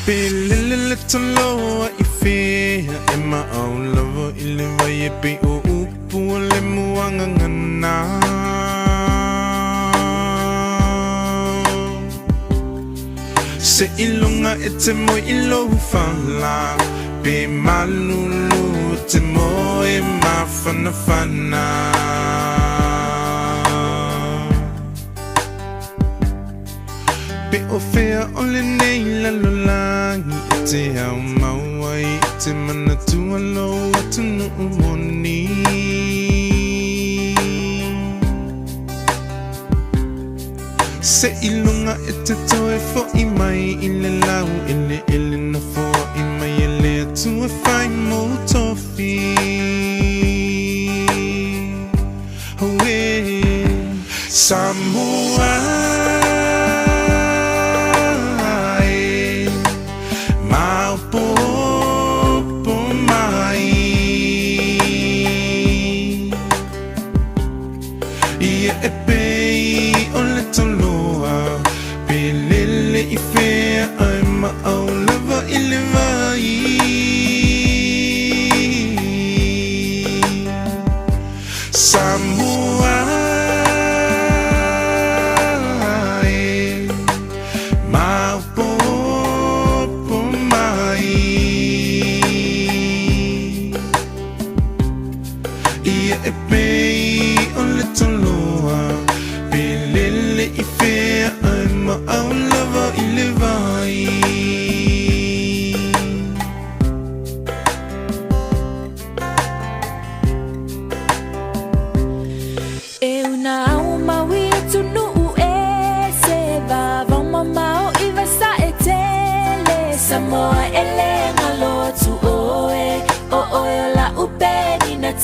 Little lower if in my own lover iliva yepi uupu le muangangana se ilunga ete mo ilo fala be malulu te mo e mafana fana Be ofea ole nei la lolangi te au mawai te mana tua lo atu no umoni Se ilunga e te toe fo I mai ile lau ile na fo I mai ele atu e whai mo tofi Hoe Samoa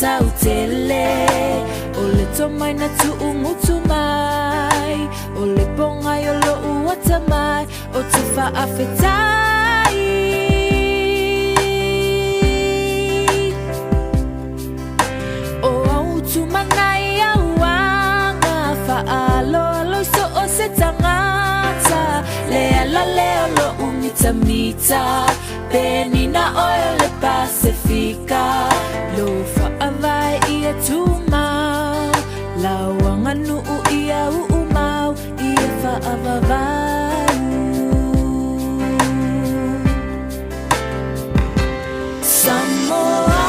Tautele ole tomai na tu ungutu mai ole bonga yolo uata mai o te fa afetai o au tu manai awanga fa alo so o se tangata le lo umita mita benina ole Pacifica lo fa avai ia tuma lawanganu ia umau ia fa avavau Samoa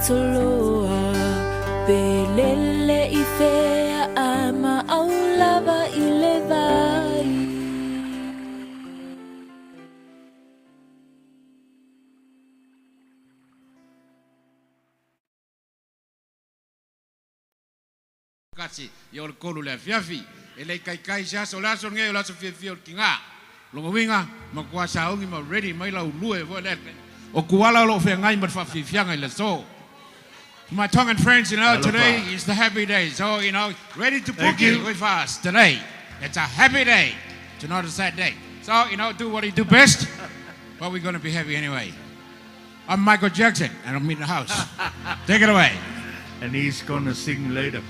Toloa belele ifea ama aulava ilevai Kasi yo kolu le fiafi ele kai sia sola so nge la so fiafi o kinga lo winga makwa saungi ma ready mai la lue vo le o kuala lo fe ngai ma fa fianga le so My Tongan friends, today is the happy day. So, ready to boogie with us today. It's a happy day. It's not a sad day. So, do what you do best. But we're going to be happy anyway. I'm Michael Jackson, and I'm in the house. Take it away. And he's going to sing later.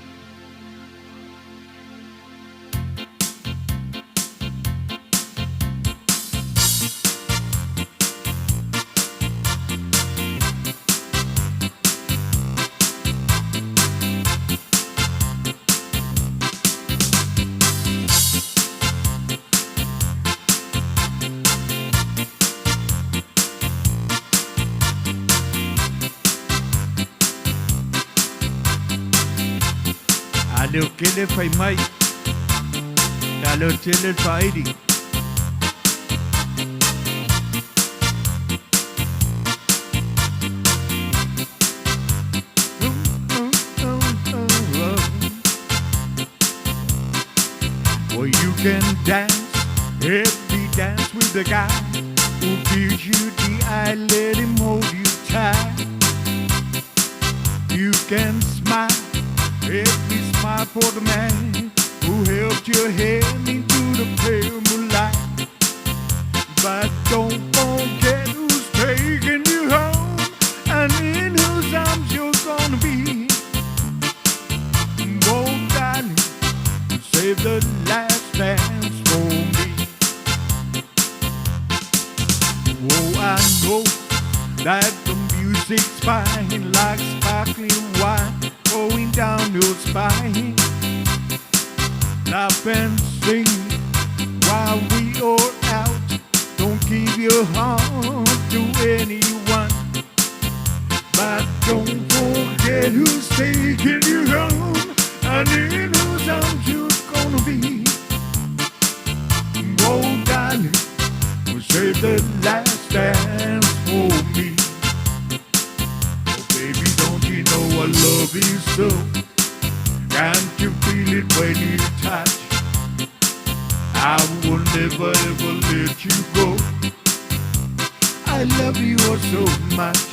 leo kele whai mai. Ka leo tele whairi. Well, you can dance, every dance with the guy who gives you the eye, let him hold you tight. You can smile, every smile for the man who held your hand into the pale moonlight. But don't forget who's taking you home and in whose arms you're gonna be. Oh, darling, save the last dance for me. Oh, I know that the music's fine, like sparkling wine going down your spine. Laugh and sing while we are out. Don't give your heart to anyone. But don't forget who's taking you home and in whose arms you're gonna be. Oh, darling, save the last dance for me. Oh, baby, don't you know I love you so? Can't you feel it when you touch? I will never ever let you go. I love you all so much.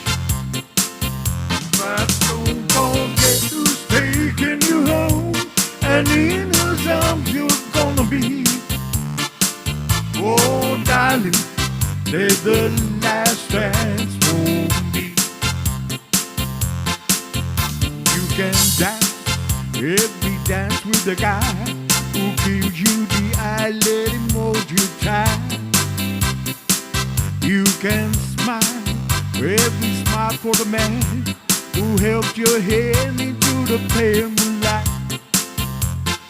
But don't forget who's taking you home and in whose arms you're gonna be. Oh, darling, there's the last dance for me. You can dance, every dance with the guy who gives you the eye, let him hold you tight. You can smile, every smile for the man who helped your hand into the pale moonlight.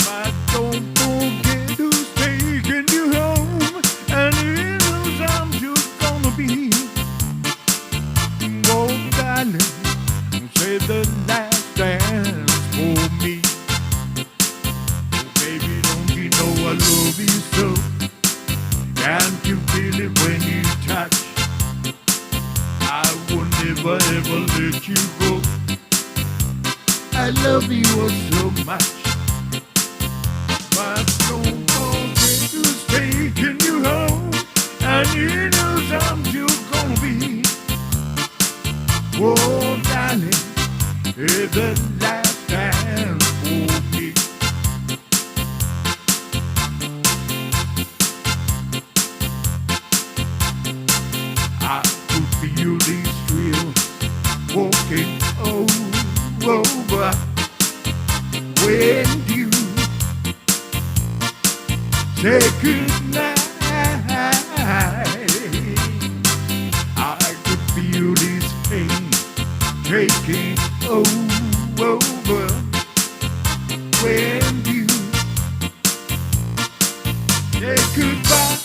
But don't forget who's taking you home and in whose arms you're gonna be. Oh, darling, save the last dance for me. Oh, baby, don't you know I love you so? Can't you feel it when you touch? I will never ever let you go. I love you all so much. But don't forget who's taking you home and in whose arms you're gonna be. Oh, darling, it's the last dance for me. I could feel these thrills walking over when you say goodnight. I could feel this pain taking over when you say goodbye.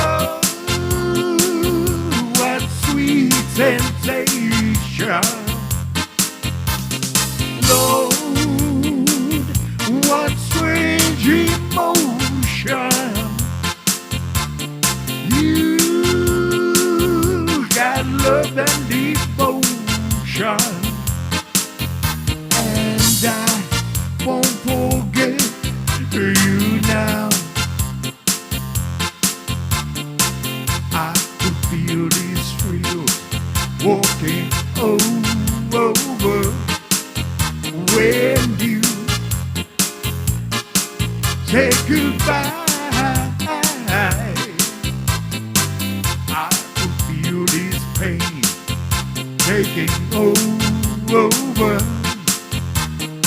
Oh, what sweet sensation. Lord, what strange emotion. You got love and devotion, and I won't forget you now. I could feel these thrills walking over when you say goodbye. I could feel this pain taking over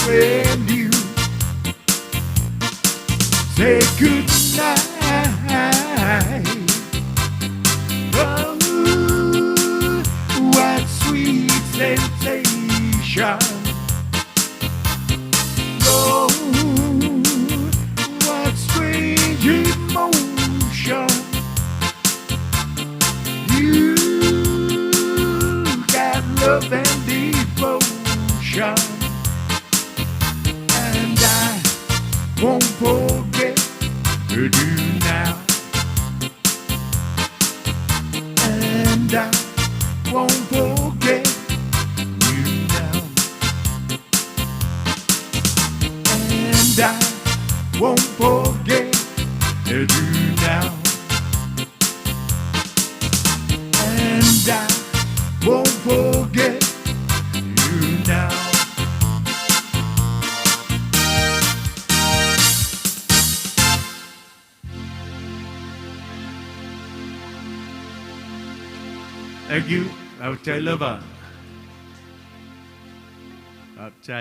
when you say goodnight. Oh, what sweet sensation. Lord, what strange emotion. You got love and devotion. station, and I won't forget you now, and I won't forget you now, and I won't forget you now, and I won't forget you now. Thank you. เราใจแล้วป่ะครับใจ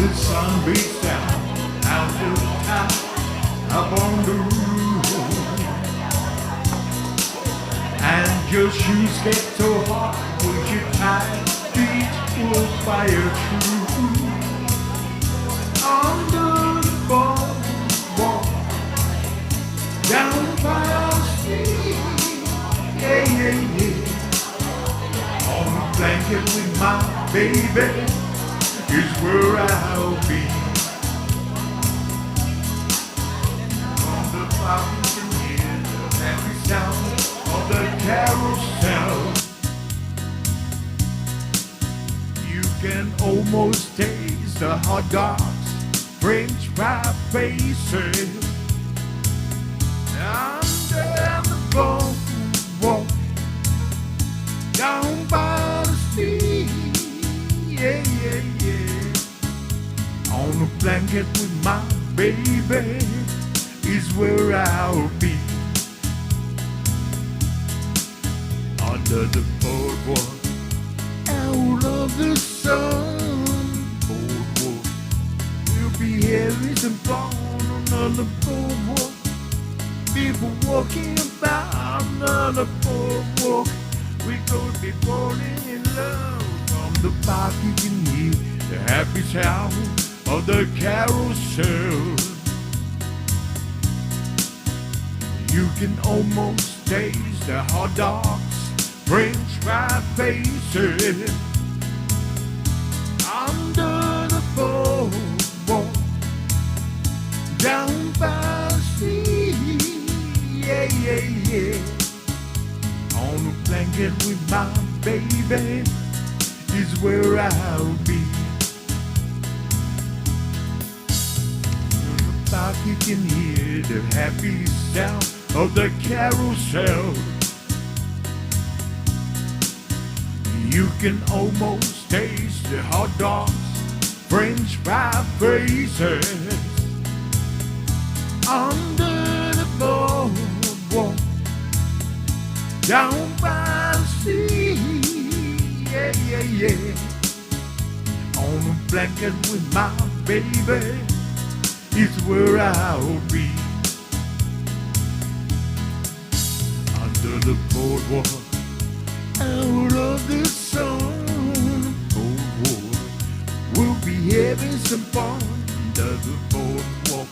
The sun beats down out the top up on the roof, and your shoes get so hot with your tight feet will fire through. Under the boardwalk, down by our street, yeah, yeah, yeah. On a blanket with my baby is where I'll be. On the park you can hear the happy sound of the carousel. You can almost taste the hot dogs, French fry faces. Under the boardwalk, down by the sea, yeah, yeah, yeah. On a blanket with my baby is where I'll be. Under the boardwalk, out of the sun, boardwalk. We'll be having some fun on the boardwalk. People walking about on the boardwalk. We're gonna be falling in love. From the park you can hear the happy sound of the carousel. You can almost taste the hot dogs, French fry faces. Under the boardwalk, down by the sea, yeah, yeah, yeah. On a blanket with my baby is where I'll be. On the park you can hear the happy sound of the carousel. You can almost taste the hot dogs, French fry faces. Under the boardwalk, down by the sea, yeah, yeah, yeah. On a blanket with my baby is where I'll be. Under the boardwalk, out of the sun, boardwalk. We'll be having some fun under the boardwalk.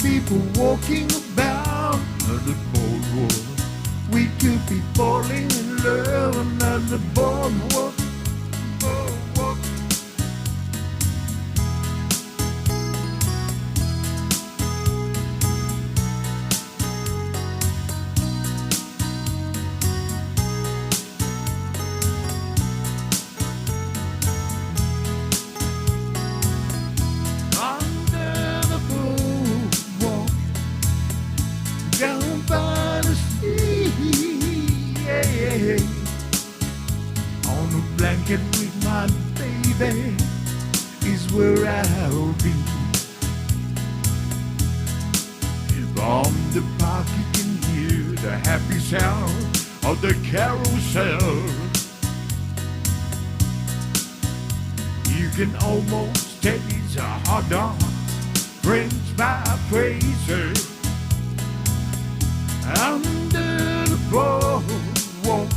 People walking about under the boardwalk. We could be falling in love under the boardwalk, boardwalk. blanket with my baby is where I'll be. From the park you can hear the happy sound of the carousel. You can almost taste a hot dog, French vibration. Under the boardwalk,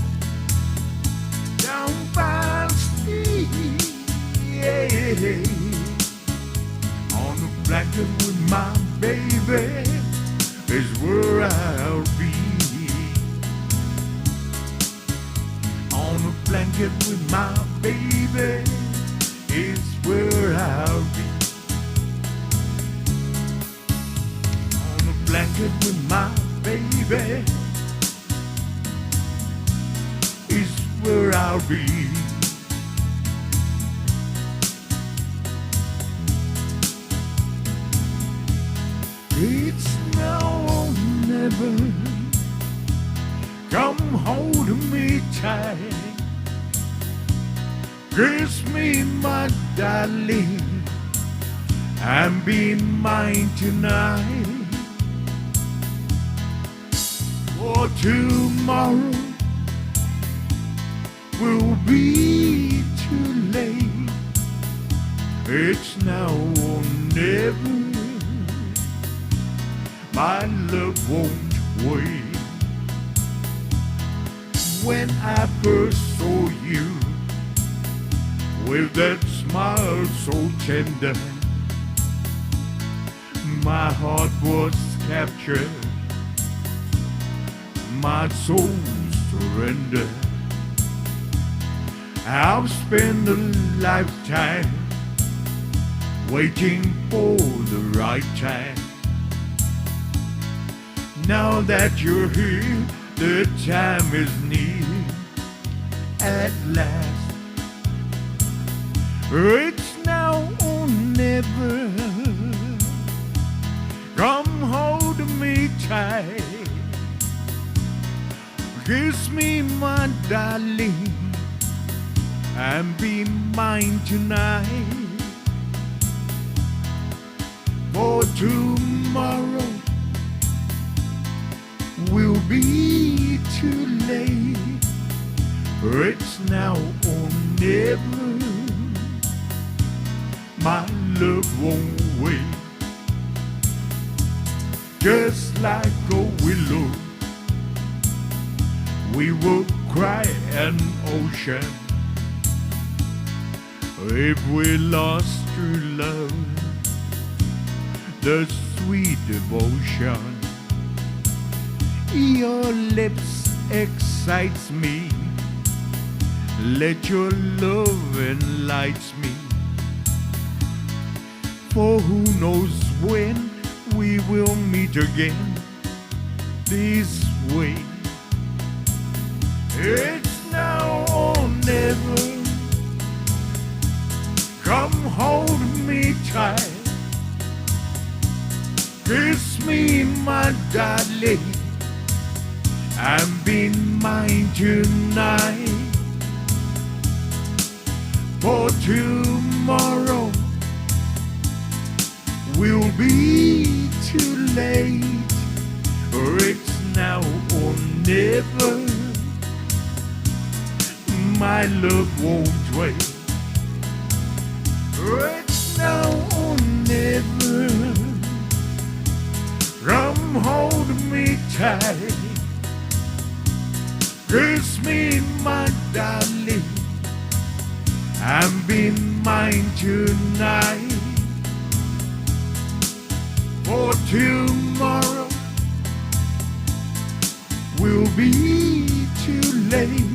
down by the street, yeah. On the blanket with my baby is where I'll be. On the blanket with my baby is where I'll be. On the blanket with my baby is where I'll be. It's now or never. Come hold me tight. Kiss me, my darling, and be mine tonight. For tomorrow will be too late. It's now or never. My love won't wait. When I first saw you with that smile so tender, my heart was captured, my soul surrendered. I've spent a lifetime waiting for the right time. Now that you're here, the time is near at last. It's now or never. Come hold me tight. Kiss me, my darling, and be mine tonight. For tomorrow will be too late. It's now or never. My love won't wait. Just like a willow, we will cry an ocean if we lost true love, the sweet devotion. Your lips excites me. Let your love enlighten me. For who knows when we will meet again this way. It's now or never. Come hold me tight. Kiss me, my darling, and be mine tonight. For tomorrow will be too late. It's now or never. My love won't wait. It's now or never. Come hold me tight. Kiss me, my darling, and be mine tonight. For tomorrow will be too late.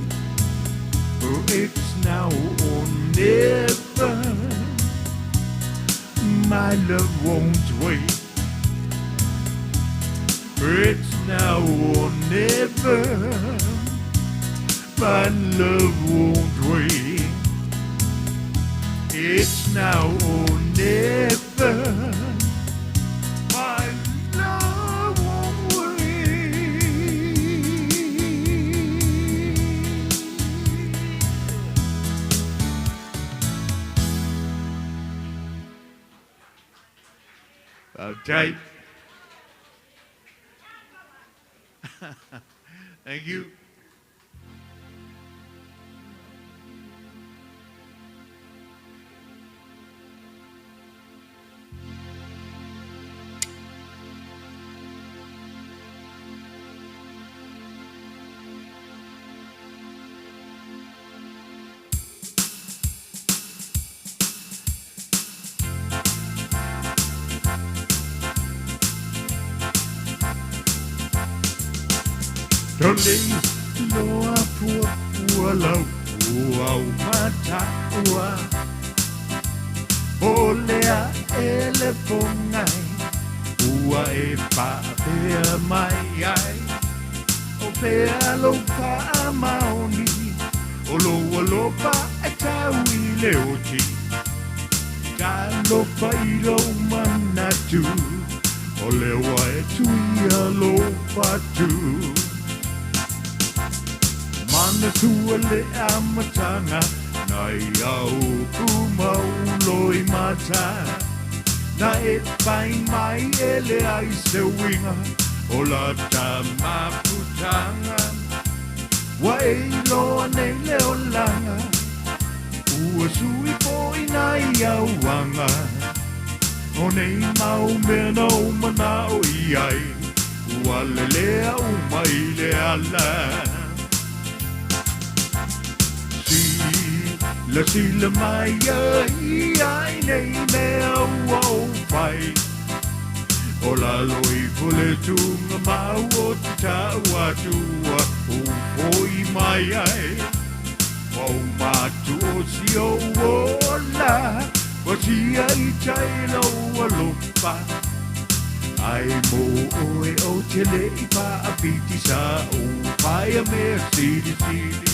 It's now or never. My love won't wait. It's now or never. My love won't wait. It's now or never. My love won't wait. Okay. Thank you. Darling, loa pua lau au mataua. Olea ele pongai, ua e pāpea mai ai. O pea lo pa maoni, o lopa e tau I leoti. Ka lopa I lo manatu, o lewa e tuia lopa tu. Mana tua le amatanga, nai au kumauloi mata. Na e pai mai ele ai se winga, o la tamaputanga. Wa e loa nei leo langa, ua sui poi nai au wanga. O nei mau mea nau mana o iai, ua le lea umai le ala. La sila mai ai nei mea au pai. O la loi pule tunga mau o te tau atua o poi mai ai. O matu o si o la, o si ai tai lau alopa. Ai mo oe o te le I pa apiti sa o pai a mea siri siri.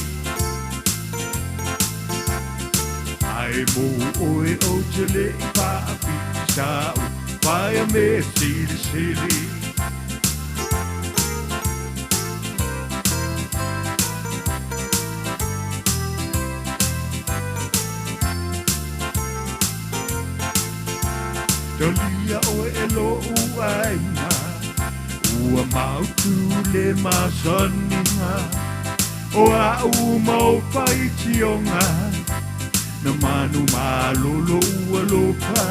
Ai mo oe o te le I pa apiti sa o pai a me sili sili. Tolia oe e lo uaina, ua mautu le masoninga, o a u mau pai tionga. Na manu malolo ua lopa,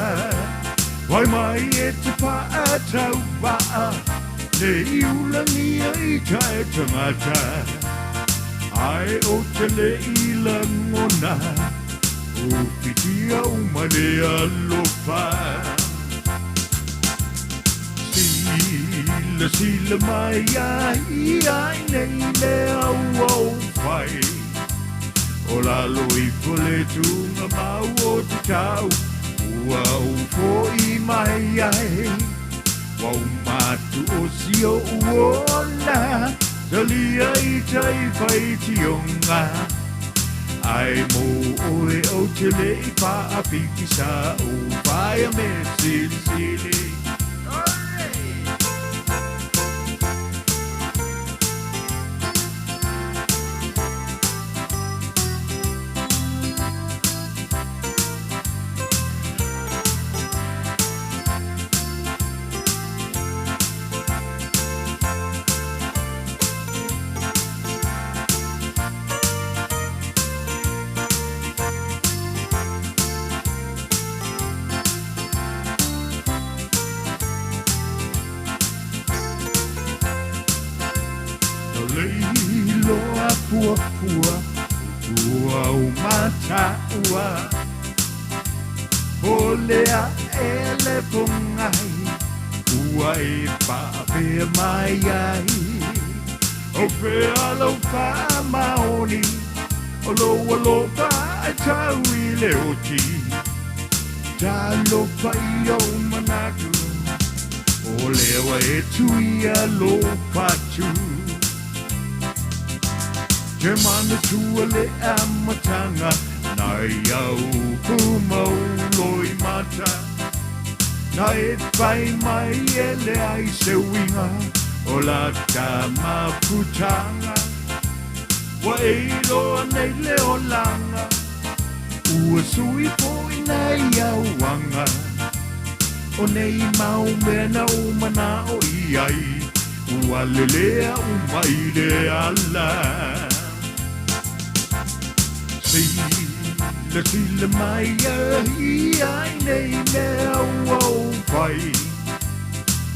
wai mai e te paatau waa, ne iulangia I tae tangata. Ai o te le ilangona, o pitia umane alopa. Sila mai ai nei lea uau whai. O la loi pule tunga mau o te tau, ua u fōi mai ai. Wau matu o sio uola, talia I tai whai tionga. Ai mo oe o te le I pa apiti sa o whai a me sili sili. Loa pua pua, ua o mataua. Olea ele pongai, ua e pāpea mai ai. O pea lau pa maoni, o loa lopa e tau I leoti. Ta lopa I o manatu, o lewa e tuia lopa tu. Te mana tua le amatanga, nai au kumau loi mata. Na e pai mai ele ai se winga, o la tamaputanga. Wa e loa nei leo langa, ua sui poi nei au wanga. O nei mau mena umana o iai Ua lelea umai le ala Sila mai iai nei mea ua upai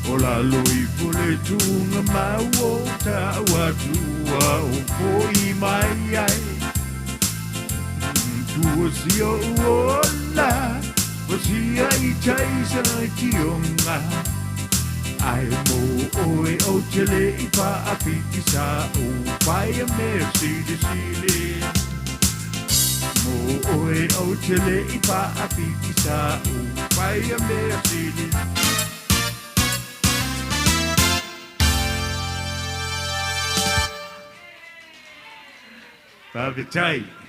O la loi pule tunga mau o taua tua o poi mai ai Tua sio uola O sia i taisa ki onga Ai mo oe o tele i pa a piti sa o pai a mea sili sili Mo oe o tele i pa a piti sa o pai a mea sili Pavitai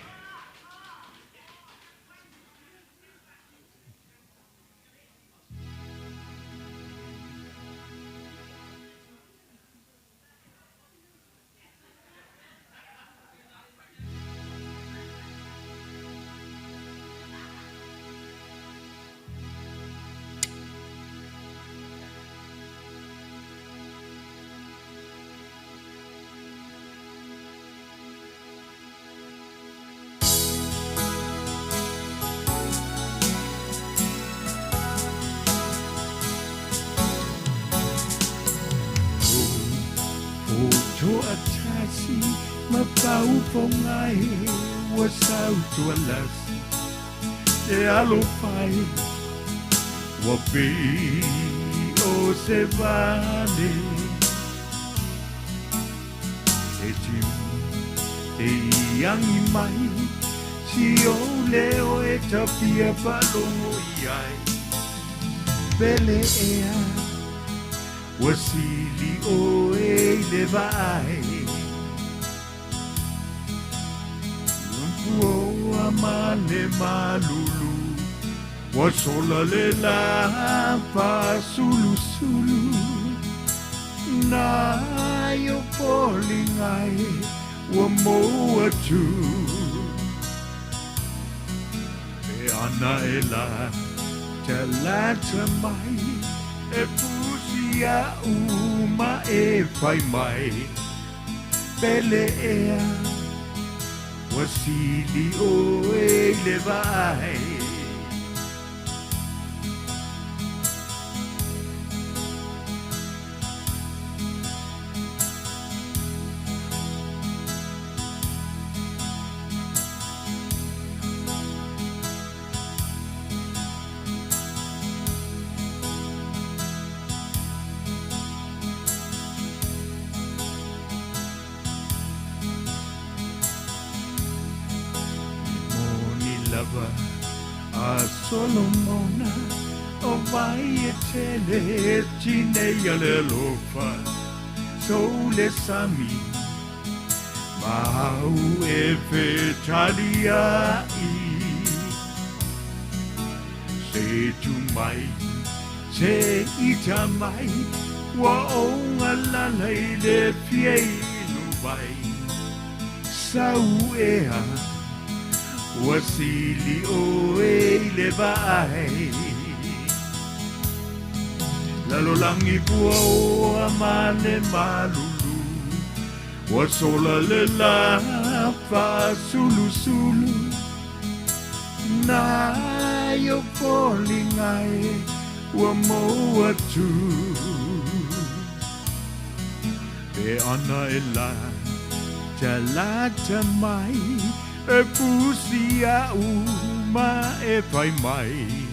Atasi mapau pongai wasau tualasi e alo pai wapi o se vale e tiu e iangi mai si o leo e tapia palongo iai bele ea Wasili o e le vai Lumpu o amane malulu Wasola le la pa sulu sulu Na yo polingai Wa moa tu E ana e la Talata mai E pusia uma e fai mai Pele ea Wasili o e le vai A Solomona o vai e tele Cineia le lofa Sole sami Mau e fetalia i Se tu mai Se ita mai Wa onga la le fiei no vai Sau ea Wasili o e le vai Lalo langi pua o amane malulu Wasola le la pa sulu sulu Na yo polingai Wa moa tu Pe ana e la Talata mai E pusia uma e pai mai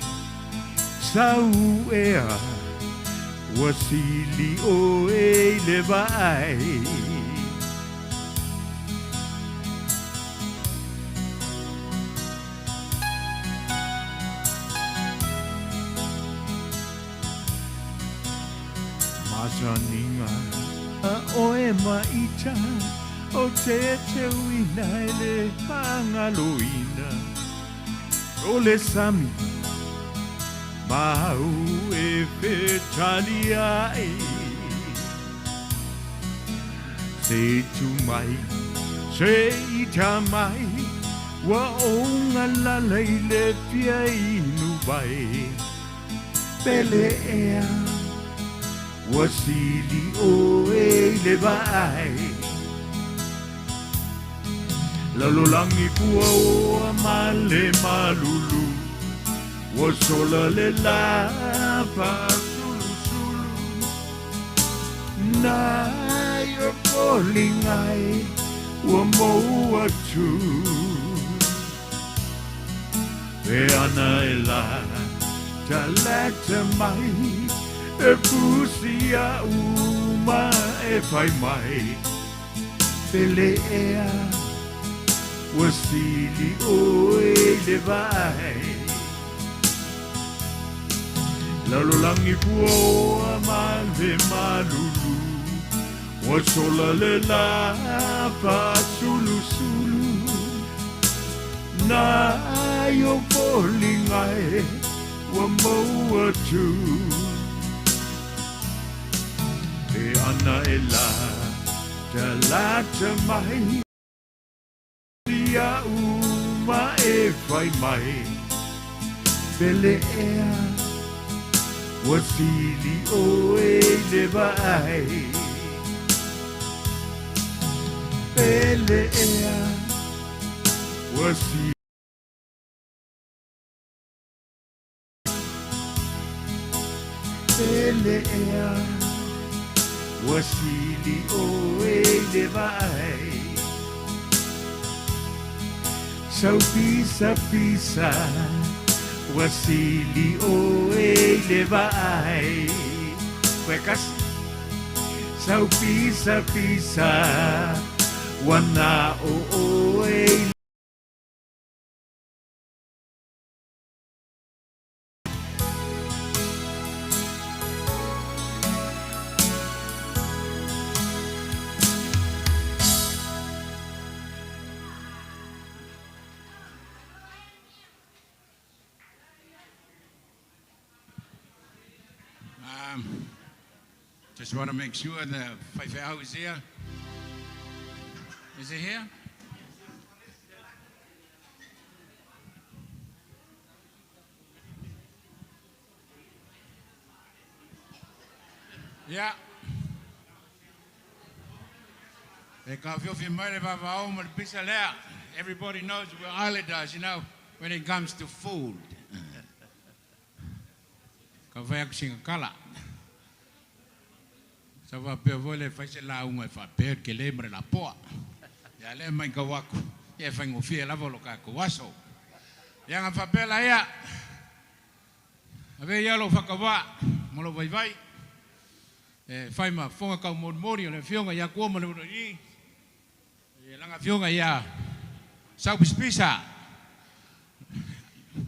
Sau ea Wasili o e le vai Masaninga a oe maita O te uina e le pangaloina O le sami Mau e fetalia e Se tu mai Se ita mai Wa onga la le pia inu vai Pelea wasili o e le vai Lalulangi kua o male malulu Wasola le lapa sulu sulu Na you're falling I Wamo atu Veana ela Talata mai E pusia uma e fai mai Pelea Wasili o e le vai Lalulangi pua male malulu Wasola le lapa sulu sulu Na yo falling I Wamo atu E ana e la Talata mai Ia uma e fai mai Pelea Wasili o e le vai Pelea Wasili Pelea Wasili o e le vai Sau pisa pisa Wasili o e le vai Cuecas Sau pisa pisa Wana o e Just want to make sure the Whaiwhao is here. Is it here? Yeah. Everybody knows we're islanders, you know, when it comes to food. Kawai sing kala. Sa va pe vole fa se la unga fa pe ke le mre la po. Ya le mai ka waku. Ye fa ngofie la volo ka ko waso. Ya nga fa pe la ya. Ave ya lo fa ka wa, mo lo vai vai. Fai ma fonga ka mo mori le fionga ya ko mo le ri. E langa fionga ya. Sau pisa.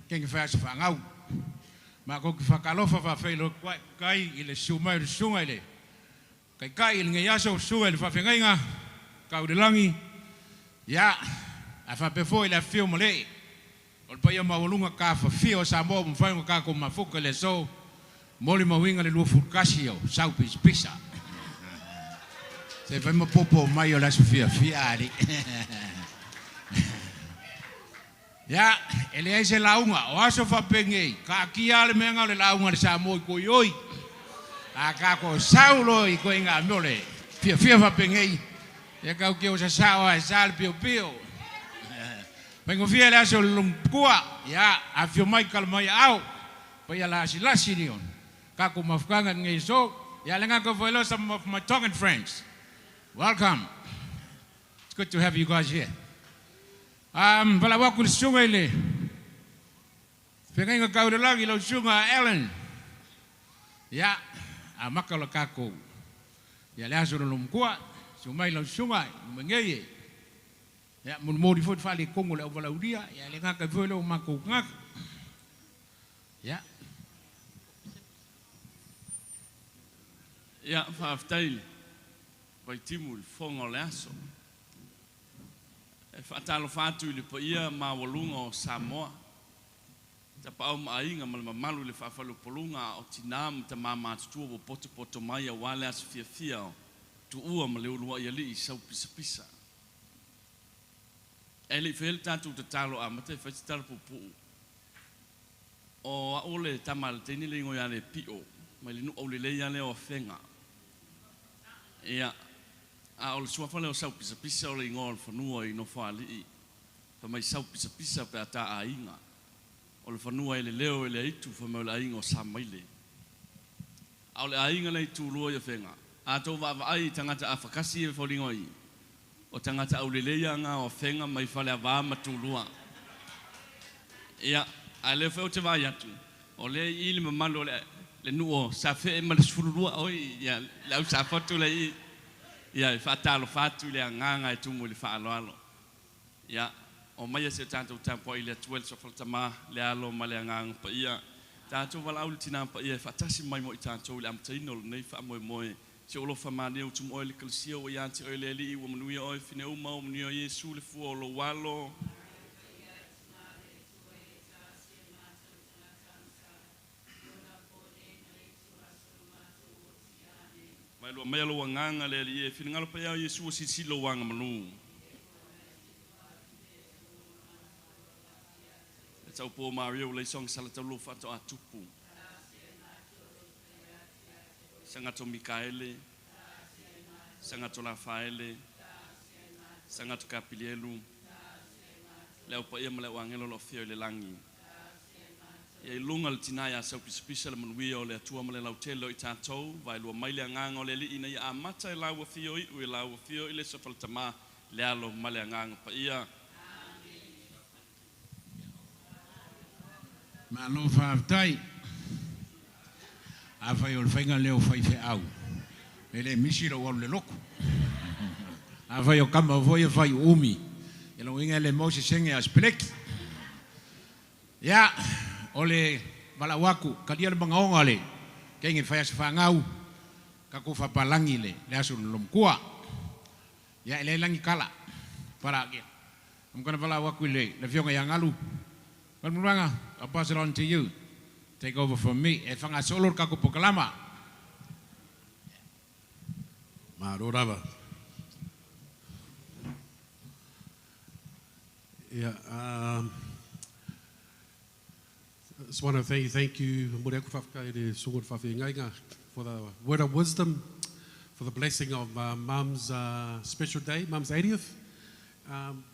Ken fa fa ngau. Ma ko fa ka lo fa fa lo kai ile sumai sunga ile. Kai kai nge yaso suel fa fenga ka udelangi ya afa pe foi la film le ol pa ya mawulunga ka fa fio sa mo mfa ka ko mafuka le so moli mawinga le lu furkasio sau pisa se fa mo popo mai la sofia fiari ya ele ai se launga o aso fa pengei ka kia le menga le launga le sa mo ko yoi Akako saulo I ko inga mole fia fa pengei ya kau ke o sa sawa sal pio pio pengo fia la so lungkua ya afio mai kalmai au pa ya la silasi nion kako mafkanga ngai so ya lenga ko follow some of my Tongan friends. Welcome. It's good to have you guys here. Pala waku sunga ile pengai kau lagi lo sunga Ellen ya amakala kako ya le aso lo mkua sumai lo sunga mengeye ya mun modi fot fali kongo le ovala udia ya le ngaka velo mako ngak ya ya faftail pai timul fongo le aso fatalo fatu le poia ma walunga o Samoa ta pa ma inga malu le fafalu polunga o tinam ta mama tu o poto mai wale as fia tu ua ma le ulua ia li sau pisa ele fel tatu te talo a mate fa talo pupu o a ole tamal teni le ngo ya le pio mai le no ole le ya le o fenga ia a ole sua fale o sau pisa pisa ole ngo fo no i no fali fa mai sau pisa pisa pe ata ainga ole fo no ele leo ele itu fa mai la ingo samaile a ole ainga le tu lo ya fenga a to va ai tangata afakasi e fo lingo i o tangata ole le ya nga o fenga mai fale va matulua ia a le feo te vai atu o le i le mamalo le nuo sa fe ma le sfulua oi ia lau sa foto le i ia fa talo fatu le nganga e tumu le fa alo ia o mai se tanto tempo ile 12 so falta ma le alo ma le nganga pa ia tanto vala ultina pa ia fa tasi mai mo tanto le am tino nei fa mo se o lo fa ma le tumu o le kalsio o ia anti o le li o manu ia o fine o ma o manu ia Yesu le fu o lo walo lo mai lo nganga le e fina ngalo pa Yesu o si lo wanga manu tau po Mario le song sala tau lo fa to atupu sanga to Mikaele sanga to Rafaele sanga to Kapilielu le o pa ia male wangelo lo fio le langi e lunga le tinaya sa pisa le manuia o le atua male lautelo i tātou vai lua mai le anganga o le li ina i amata e laua fio i ue laua fio i le safaltama le alo male anganga pa ia ma lo whaatai a whai o le whainga leo whai whe au e le misira o le loko a whai o kama voia whai umi e lo inga le mose senge as peleki ia ole bala waku kadia le bangaonga le kenge faya se fangau ka ko fa palangi le asu lom kua ya ele langi kala para ke I'm going to bala waku le fionga yang alu kan mulanga I'll pass it on to you take over from me e fanga solo ka ko pokalama Marorava. Yeah, just want to thank you, Mure aku whakakaere songo whawhingainga, for the word of wisdom, for the blessing of Mum's special day, Mum's 80th.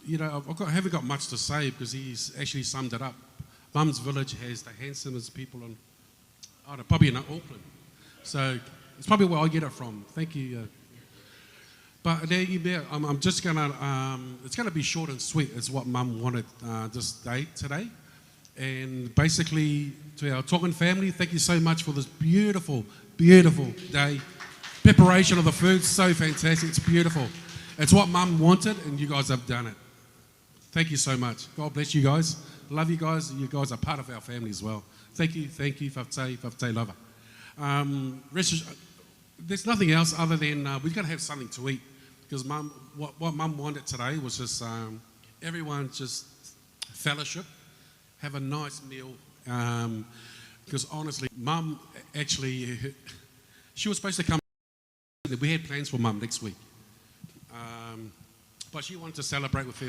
You know, I haven't got much to say because he's actually summed it up. Mum's village has the handsomest people probably in Auckland. So it's probably where I get it from. Thank you. But I'm just going to, it's going to be short and sweet is what Mum wanted this day today. And basically, to our Tongan family, thank you so much for this beautiful, beautiful day. Preparation of the food, so fantastic, it's beautiful. It's what Mum wanted, and you guys have done it. Thank you so much. God bless you guys. Love you guys. You guys are part of our family as well. Thank you, Fafte Lava. There's nothing else other than we've got to have something to eat. Because Mum, what Mum wanted today was just everyone just fellowship. Have a nice meal, because honestly, Mum actually, she was supposed to come. We had plans for Mum next week, but she wanted to celebrate with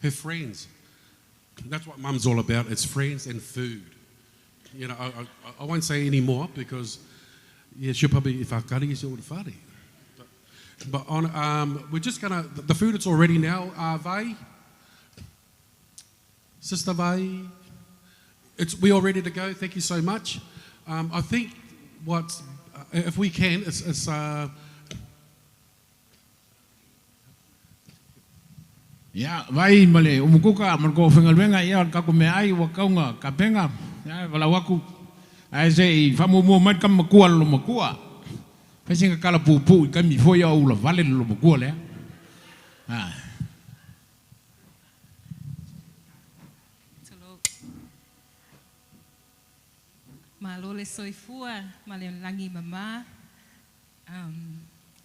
her friends. That's what Mum's all about. It's friends and food. You know, I won't say any more because she'll probably But we're just gonna the food. It's already now. Vai, Sister Vai. We're all ready to go. Thank you so much. I think if we can, it's ya vai male umukuka marko fengalwenga ya ka ko me ai wa kaunga ka penga ya wala waku ai sei famu mo mat kam makua lo makua pesinga kala pupu ka mi foi au la vale lo makua le Malo le soifua, male langi mama.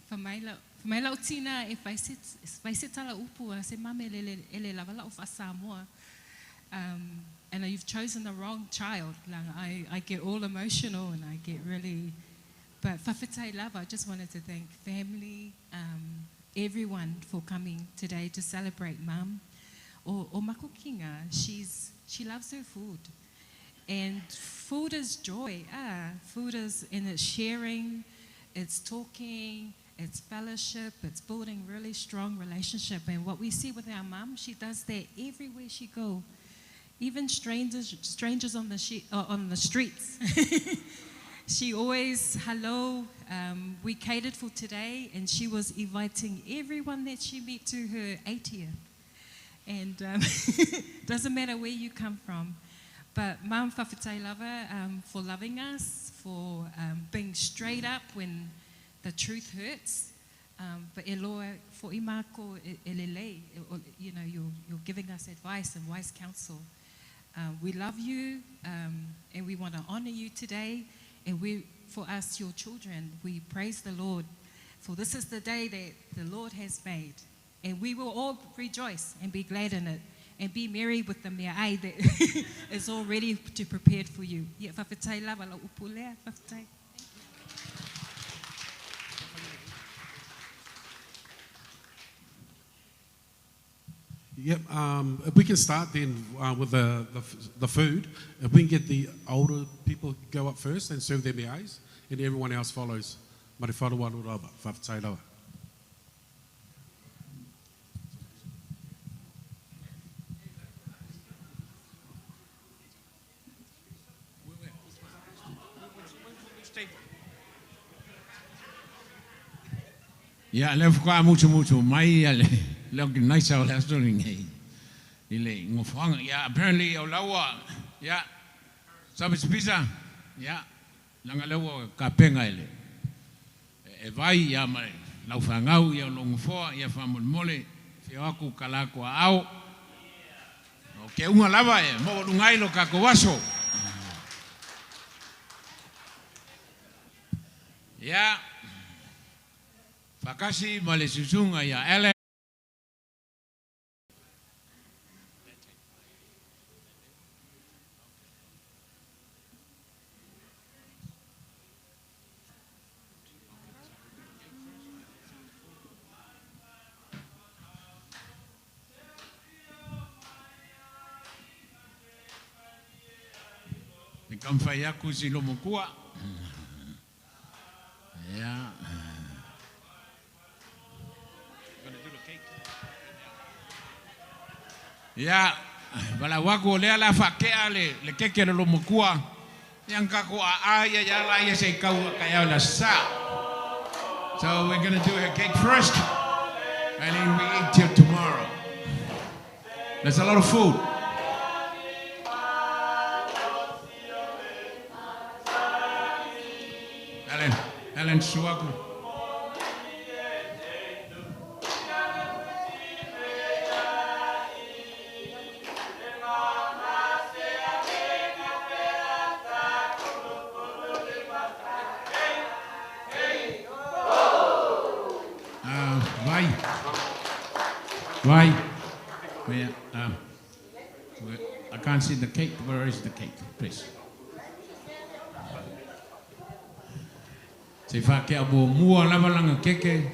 Famaila utina e faise tala upu se mame ele la vala of Samoa. And you've chosen the wrong child. I get all emotional and I get really. But Fafetai Lava, I just wanted to thank family, everyone for coming today to celebrate Mum. O Mako Kinga, she loves her food. And food is joy. Food is in its sharing, it's talking, it's fellowship, it's building really strong relationship. And what we see with our mum, she does that everywhere she goes. Even strangers on the streets. She always, hello, we catered for today, and she was inviting everyone that she met to her 80th. And doesn't matter where you come from. But Mum whawhetai lava for loving us, for being straight up when the truth hurts. But e loa for I mako e lelei, you know, you're giving us advice and wise counsel. We love you, and we want to honor you today. And for us, your children, we praise the Lord. For this is the day that the Lord has made. And we will all rejoice and be glad in it. And be merry with the mea ai that is all ready to prepared for you. Ia whawhetai lava la upulea, whawhetai. Yep, if we can start then with the food. If we can get the older people go up first and serve their meais, and everyone else follows. Mare wharawa ruraba, whawhetai rawa. Ya le fuka mucho mai ya le ki naisa o le astori ngai. Ile ngofanga ya apparently o lawa ya service pizza ya langa lawa ka penga ile. E vai ya mai lau fangau ya longo foa ya famol mole fi aku kalako au. O ke unga lava e mo lungai lo ka ko waso. Ya Fakasi male susunga ya ele. Nikamfa yaku silomukua. Ya. Ya, bala wago le ala fakea le keke lo mukua. Yang kako ya ya la ya se kau kaya la sa. So we're going to do a cake first, and then we eat till tomorrow. There's a lot of food. Ellen Suaku. Why? I can't see the cake. Where is the cake, please? Se fa ke abo mua lava langa keke.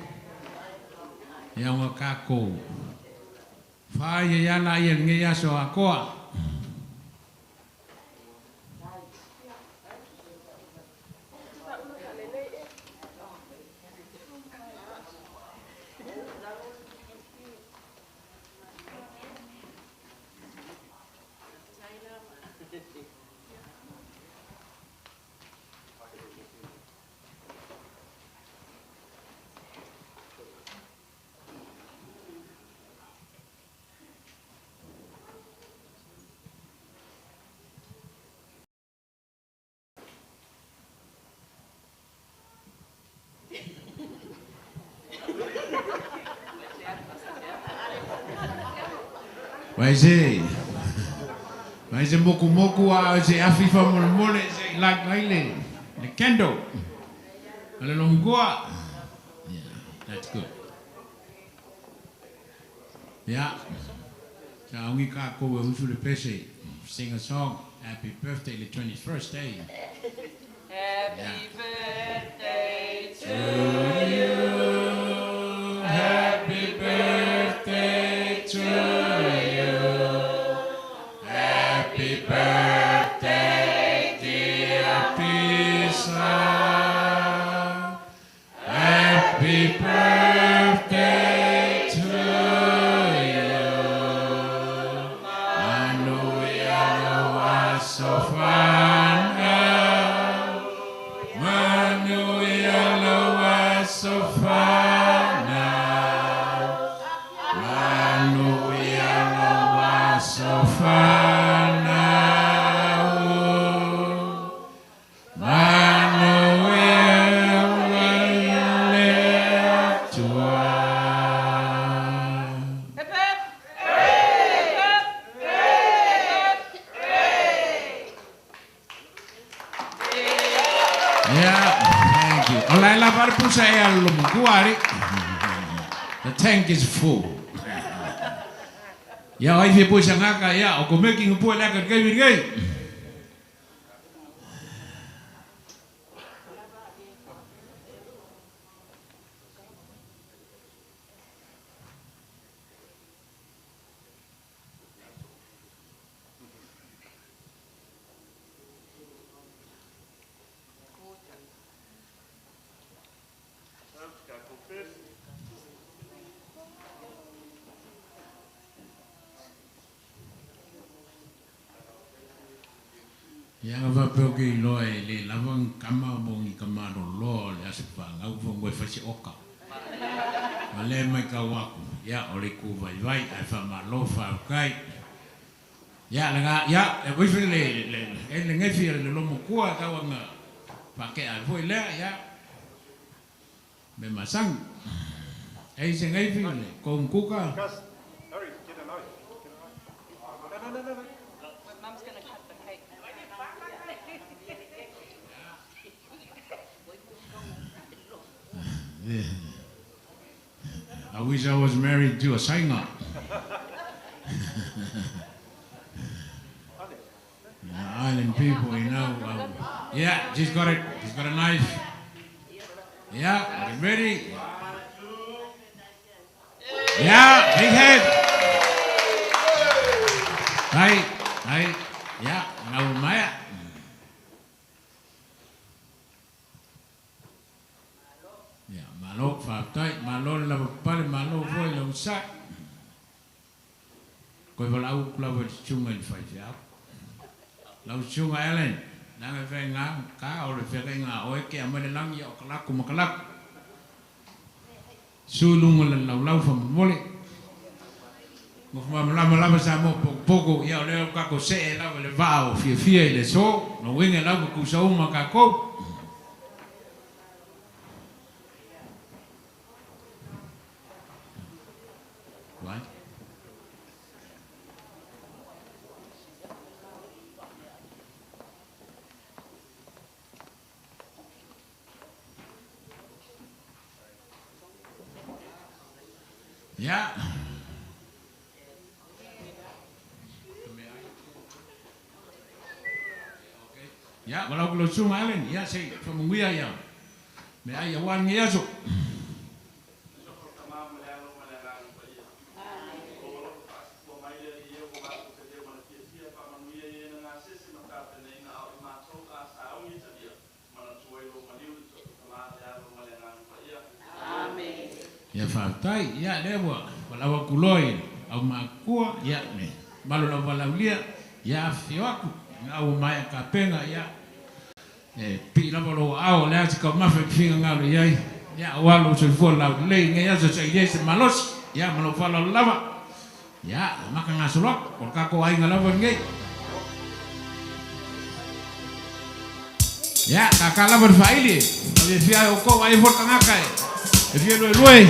Ya nga kako. Fa ya la ya nge ya so akoa. Vai se moku a se afifa mole se like laile the candle. Ale longoa. Yeah, that's good. Yeah. Sa ongi ka ko we usu le pese sing a song. Happy birthday the 21st day. Happy birthday to you. Happy birthday to you. Happy birthday Happy birthday to you. Manuia was so fun now. Manuia was so fun now. Manuia was so fun now. Manuia live to Yeah, thank you. Olay la parpu sa lumkuari. The tank is full. Ya oi fi pu sangaka ya o kumeki ngu la ka kai birgai. Yang va pergi loe le lavang kama bongi kama lo le aspa ngau fo ngoi fasi oka. Ale mai ka waku ya ole ku vai vai ai fa ma lo fa kai. Ya nga ya e voi le ngai fi le lo mo kwa ka wanga pa ke ai voi le ya. Me masang. Ai se ngai fi le ko kuka. I wish I was married to a singer. Island people, you know. Yeah, she's got it. She's got a knife. Yeah, get ready. Yeah, big head. Hey, yeah, now Maya. Malo fa tai malo la pale malo voi lo sa ko va au klavo chunga il fai ya la chunga elen na me fe nga ka o le fe nga o ke amale lang yo kala ku makala sulung la la fa mole mo fa la sa mo poco ya le ka ko se la le va o fie le so no winga la ku sa uma ka ko right? Yeah. Ya, kalau kalau cuma lain, ya saya pemenguya ya. Me ayah wan ya so. Ya fatai ya dewa walawa kuloi au makua ya me malu la walaulia ya fioku au mai kapenga ya pi la bolo au la ka mafe finga ngalo ya walu se fo la le nge ya se se malos ya malo fala lava ya maka ngasulok ko ka ko ai ngalawan nge ya kakala berfaili le fia ko ai for kangakai if you lue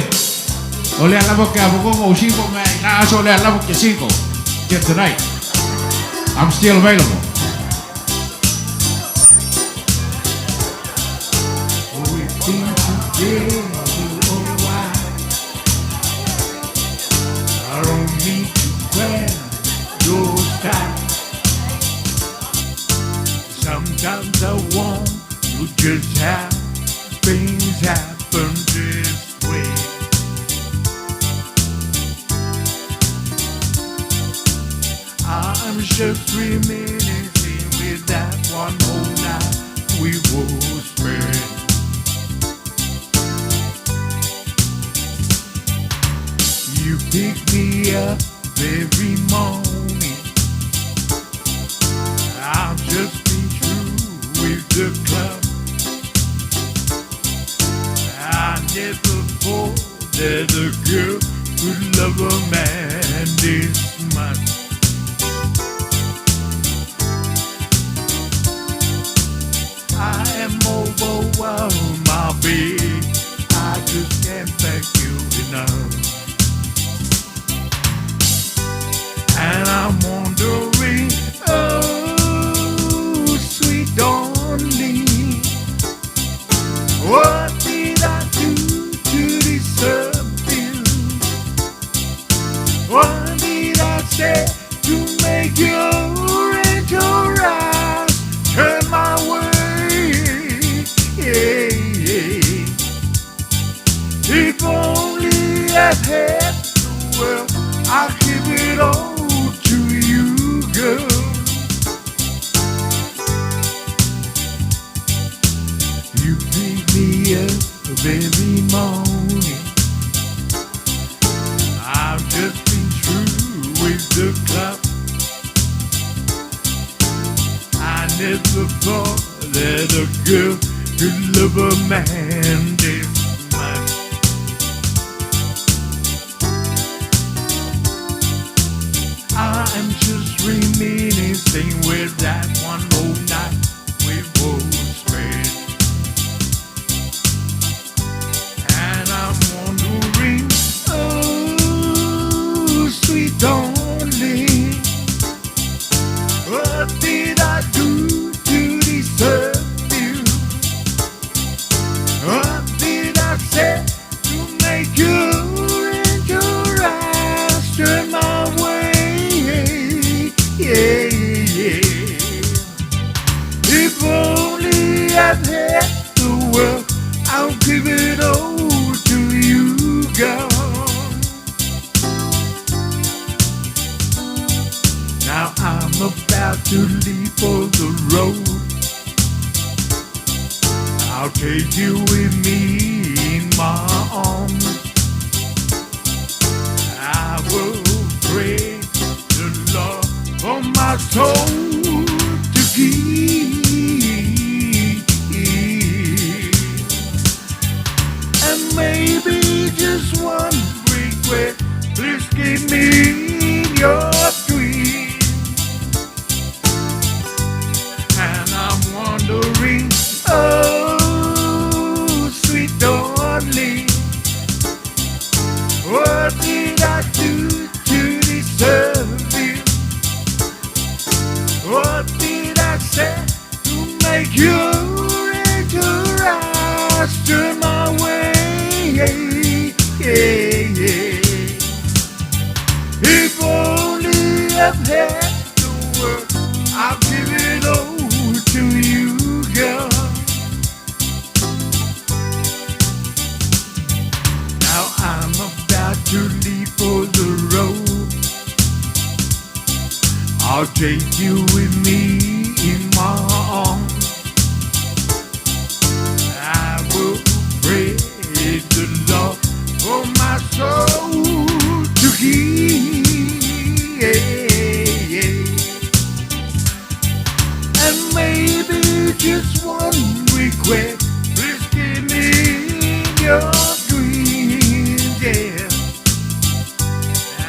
ole ala porque abogo o 5 me la ole ala porque 5 get tonight I'm still available. I don't need to wear your style. Sometimes I want you just have things happen this way. I'm just reminiscing with that one whole night we will spend. pick me up every morning. I'll just be true with the club. I never thought that a girl could love a man this much. I am overwhelmed, my baby. I just can't thank you enough. And I'm wondering, oh, sweet darling, what did I do to deserve you? What did I say to make your angel eyes turn my way? Yeah, yeah. If only I had the world, I'd give it all to you, girl. You pick me up every morning. I've just been through with the club. I never thought that a girl could love a man this much. I'm just reminiscing with that one whole night we both spent. And I'm wondering, oh, sweet darling, what did I do to deserve you? What did I say to make you and your eyes turn my way? Yeah, yeah. If only I'd had the world, I'll give it all to you, girl. Now I'm about to leave for the road. I'll take you with me in my arms. I will pray the Lord for my soul to keep. And maybe just one request, please keep me in your dreams. And I'm wondering, oh, sweet darling, what did I do to deserve you? What did I say to make your angel eyes turn my way? Yeah, yeah. If only I've had the world, I'll give it all to you, girl. Now I'm about to leave for the road. I'll take you with me in my arms. I will pray the Lord for my soul to heal. And maybe just one request, please give me your dreams, yeah.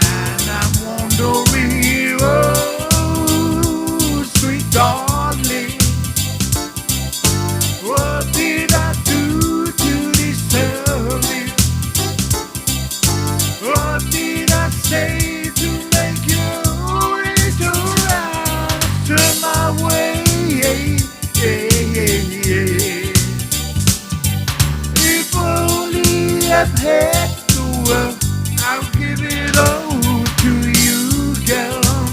And I'm wondering, oh, sweet darling, what did I do to deserve you? What did I say to make you little eyes turn my way? If only I've had the world, I'll give it all to you, girl.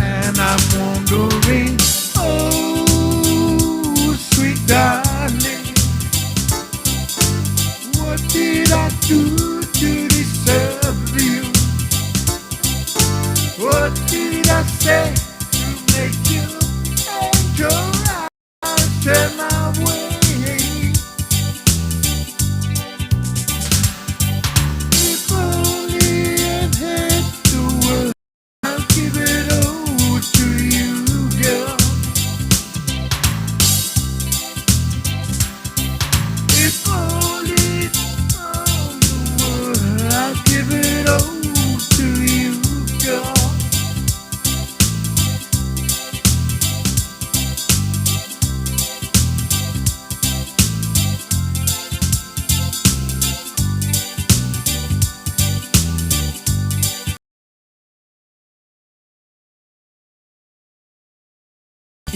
And I'm wondering, oh, sweet darling, what did I do to deserve you? What did I say to make you and your eyes turn my way?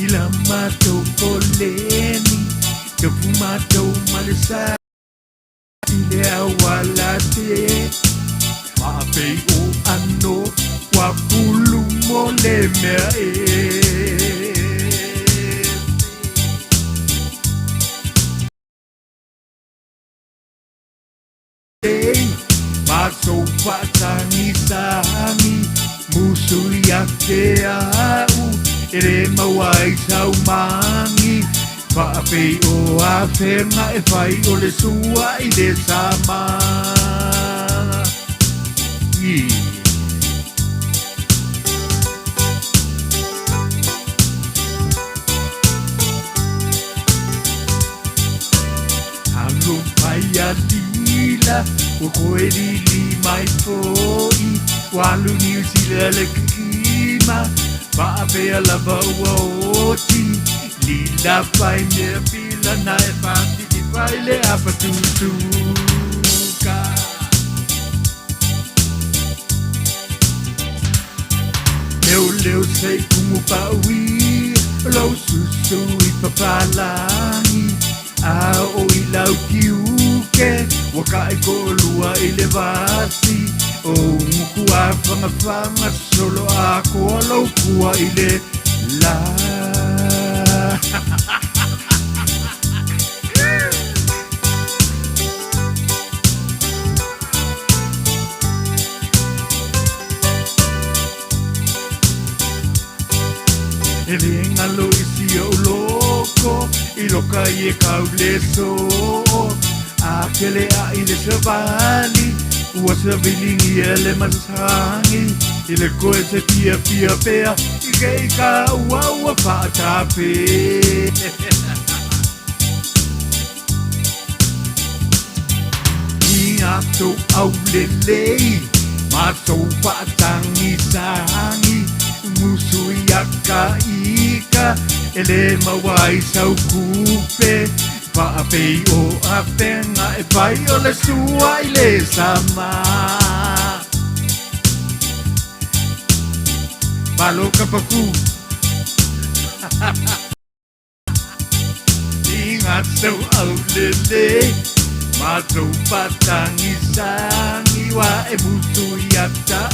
ila mātou poleni, ka pumātou malesa, ile awala te, mapei o ano, wapulu mo le mea Maso patangi sangi musuh yake au ere mawai sau mangi Pape o afenga e fai o le sua i le sama Halo paya lila o koe lili mai foi Walu New Zealand le kima Pape alava ua oti Lila pai mea pila na e pati ki pai le apatutuka Leo sei kumu paui Lau susu i papalangi A o i lau kiuke Waka e kolua i le vasi O muku a whangawhanga Solo a koa lau kua i le la E venga lo isi o loko I loka I e kauleso A kele a I le savali Ua sa vilingi e le masangi I le koe se pia pia pea I kei ka ua ua whaatape I ato au lelei Matou whaatangi sangi Musu yaka ika ele mawai sau kupe Pape o apenga e pai o le sua I le sama Malo kapaku Ingat sau au lele Matou patangi sangi wa e musu yaka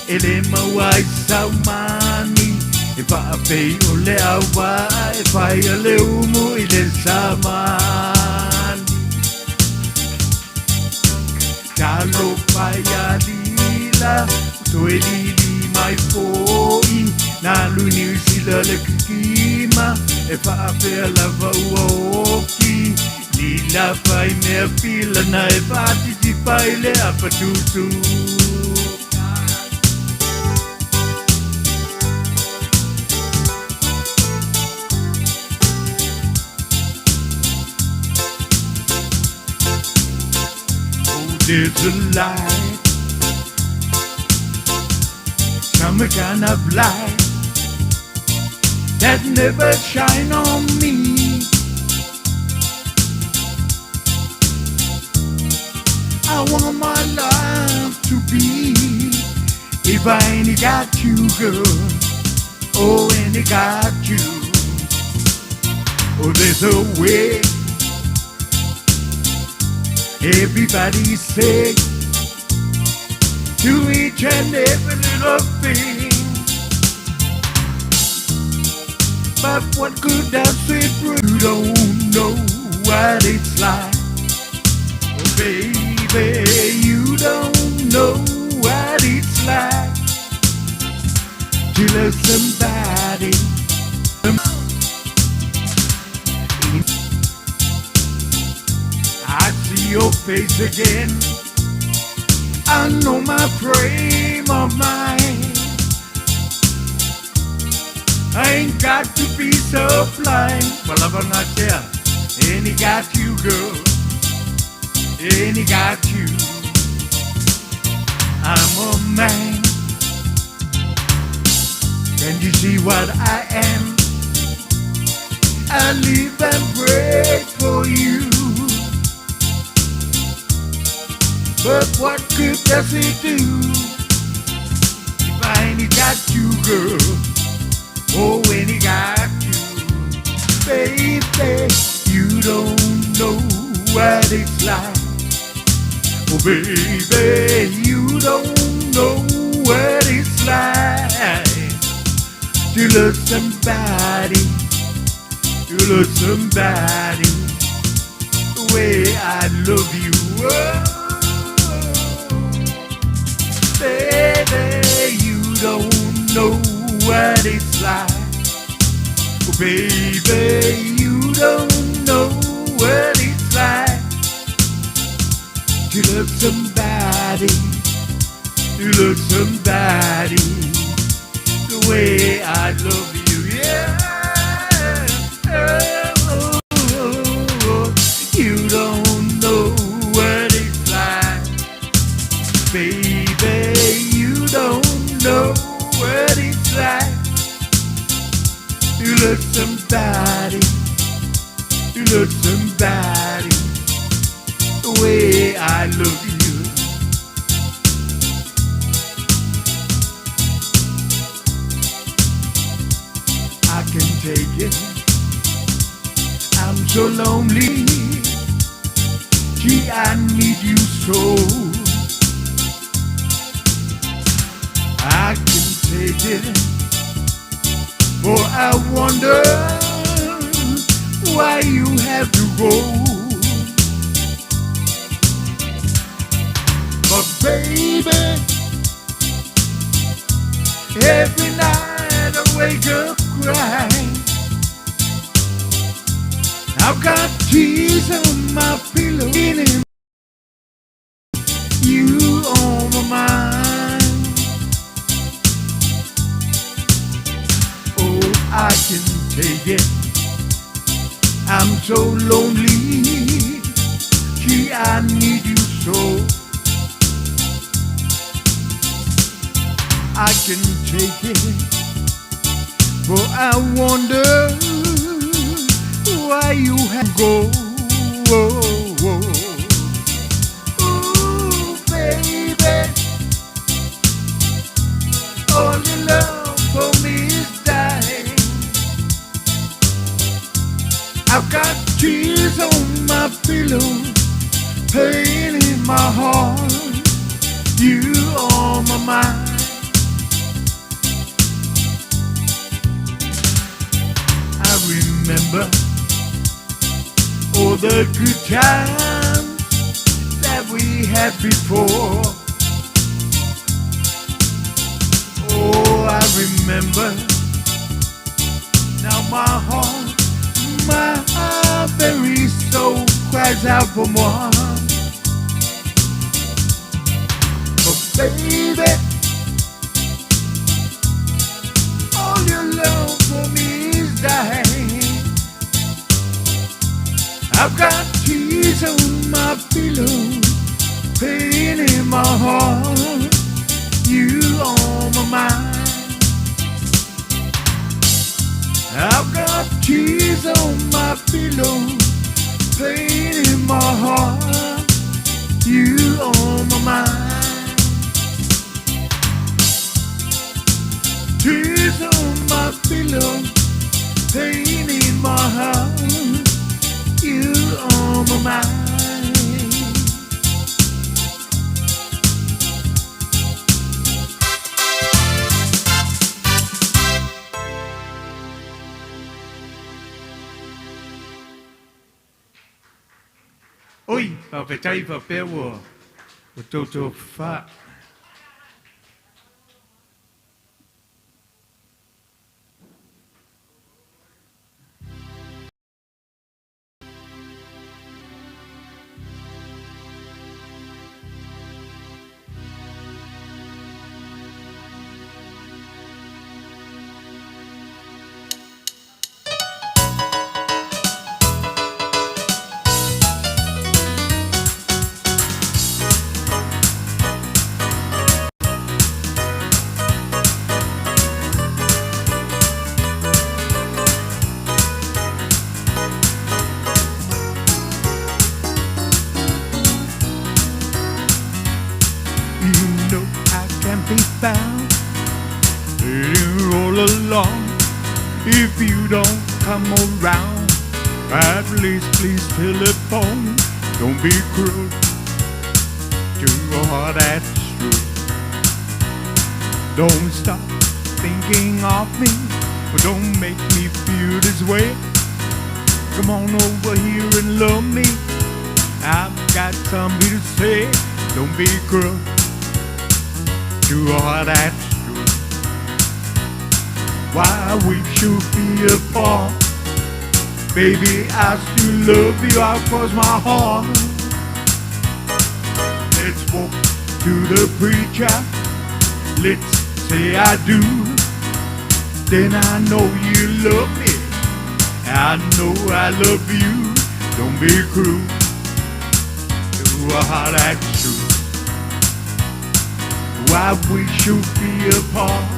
Ele mawai sau mani E paapei o le awa E pai a le umu I le samani Talo pai a lila Toe lili mai foi Na luni usila le kikima E paapea lava ua oki Lila pai mea pila Na e patiti pai le apatutu There's a light, some kind of light that never shine on me. I want my life to be if I ain't got you, girl. Oh, ain't got you. Oh, there's a way. Everybody say to each and every little thing, but what good does it bring? You don't know what it's like. Oh baby, you don't know what it's like to love somebody. I see your face again. I know my frame of mind. I ain't got to be so blind. Well, I'm not there. And he got you, girl. And he got you. I'm a man. Can you see what I am? I live and break for you. But what good does it do if I ain't got you, girl? Oh, when he got you, baby, you don't know what it's like. Oh, baby, you don't know what it's like to love somebody, the way I love you. Oh, baby, you don't know what it's like. Oh, baby, you don't know what it's like to love somebody, the way I love you. Yeah. Oh, oh, oh. You don't know what it's like, baby. You don't know what it's like to love somebody, the way I love you. I can take it. I'm so lonely. Gee, I need you so. I can take it. For I wonder why you have to go. But baby, every night I wake up crying. I've got tears on my pillow, you on my mind. Oh, I can take it. I'm so lonely. Gee, I need you so. I can take it, for I wonder why you have to go. Ooh, baby, all your love for me is dying. I've got tears on my pillow, pain in my heart, you on my mind. I remember all the good times that we had before. Oh, I remember. Now my heart, my very soul cries out for more. But baby, all your love for me is dying. I've got tears on my pillow, pain in my heart, you on my mind. I've got tears on my pillow, pain in my heart, you on my mind. Tears on my pillow, pain in my heart, you on my mind. Oi, phải chạy vào bè của Toto Pha. If you don't come around, at least please telephone. Don't be cruel to a heart that's true. Don't stop thinking of me, but don't make me feel this way. Come on over here and love me. I've got something to say. Don't be cruel to a heart that's true. Why we should be apart? Baby, I still love you, I'll cross my heart. Let's walk to the preacher. Let's say I do. Then I know you love me. I know I love you. Don't be cruel to a heart that's true. Why we should be apart?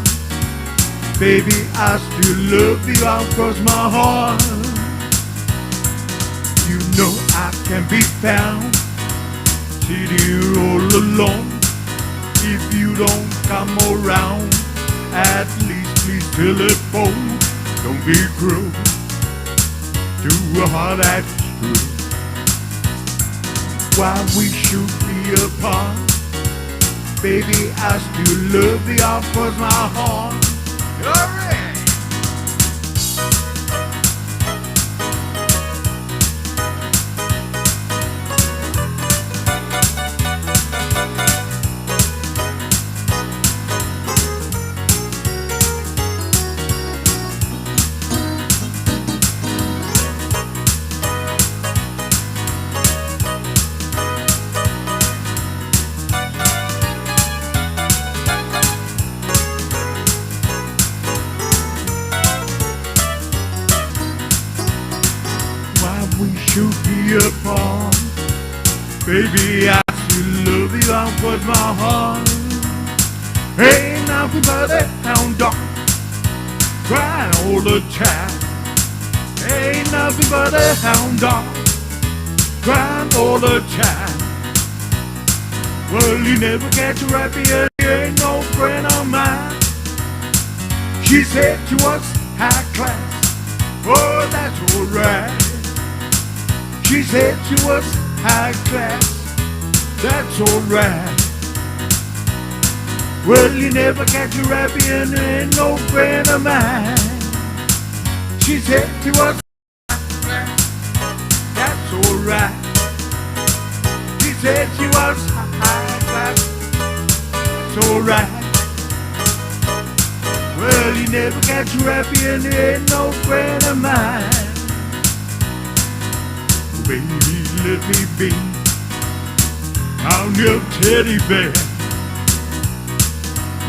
Baby, I still love you, I'll cross my heart. You know I can be found sitting here all alone. If you don't come around, at least please telephone. Don't be cruel to a heart that's true. Why we should be apart? Baby, I still love you, I'll cross my heart. Alright. To be apart, baby, I still love you, I'll cross my heart. Ain't nothing but a hound dog crying all the time. Ain't nothing but a hound dog crying all the time. Well, you never get to happy and you ain't no friend of mine. She said she was high class, oh, that's alright. She said she was high class, that's alright. Well, you never catch a rabbit and ain't no friend of mine. She said she was high class, that's alright. She said she was high class, that's alright. Well, you never catch a rabbit and ain't no friend of mine. Baby, let me be. I'm your teddy bear.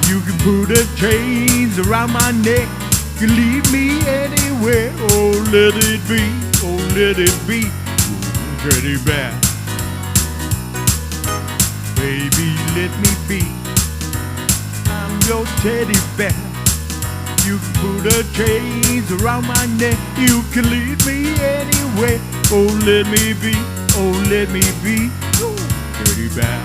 You can put the chains around my neck. You can lead me anywhere. Oh, let it be. Oh, let it be. Ooh, teddy bear. Baby, let me be. I'm your teddy bear. You can put the chains around my neck. You can lead me anywhere. Oh, let me be, oh, let me be, oh, teddy bear.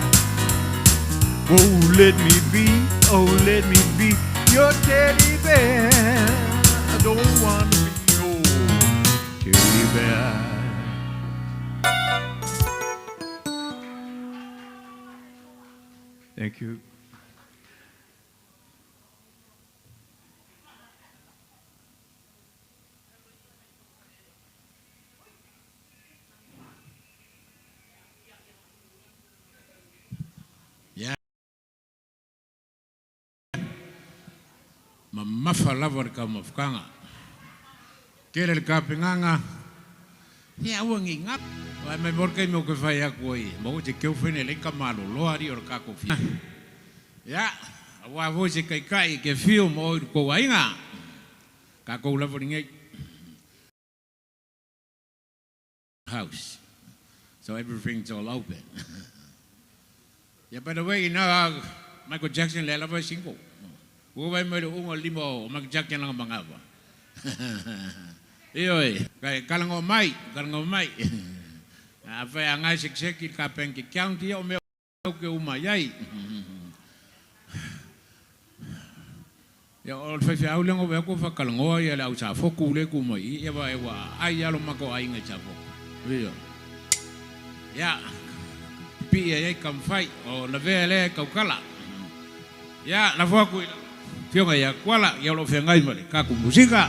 Oh, let me be, oh, let me be your teddy bear. I don't want to be your teddy bear. Thank you. Mamafa lava ka mafkanga. Kere le kapinganga. Ya wangi ngap. Wa me morkai mo ke fai ako i. Mo te keu fene le kamalo loari or ka ko fi. Ya, wa vo se kai kai ke fio mo ko wainga. Ka ko lava ngai. House. So everything's all open. Yeah, by the way, you know, Michael Jackson le lava single. Uway mo ungo limo magjakyan lang mga ba. Iyoy, kay kalang umay. Apa yang ay siksik kapeng kikyang dia umay ke umayay. Ya ol fa fa ulengo be ko fa kalngo ya la usa foku le ku mo I ya ba wa ai ya lo mako ai ngai chavo vio ya pi ya kam fai o la vele ka kala ya la foku fio ngai ya kwala ya lo fe ngai male ka ku musika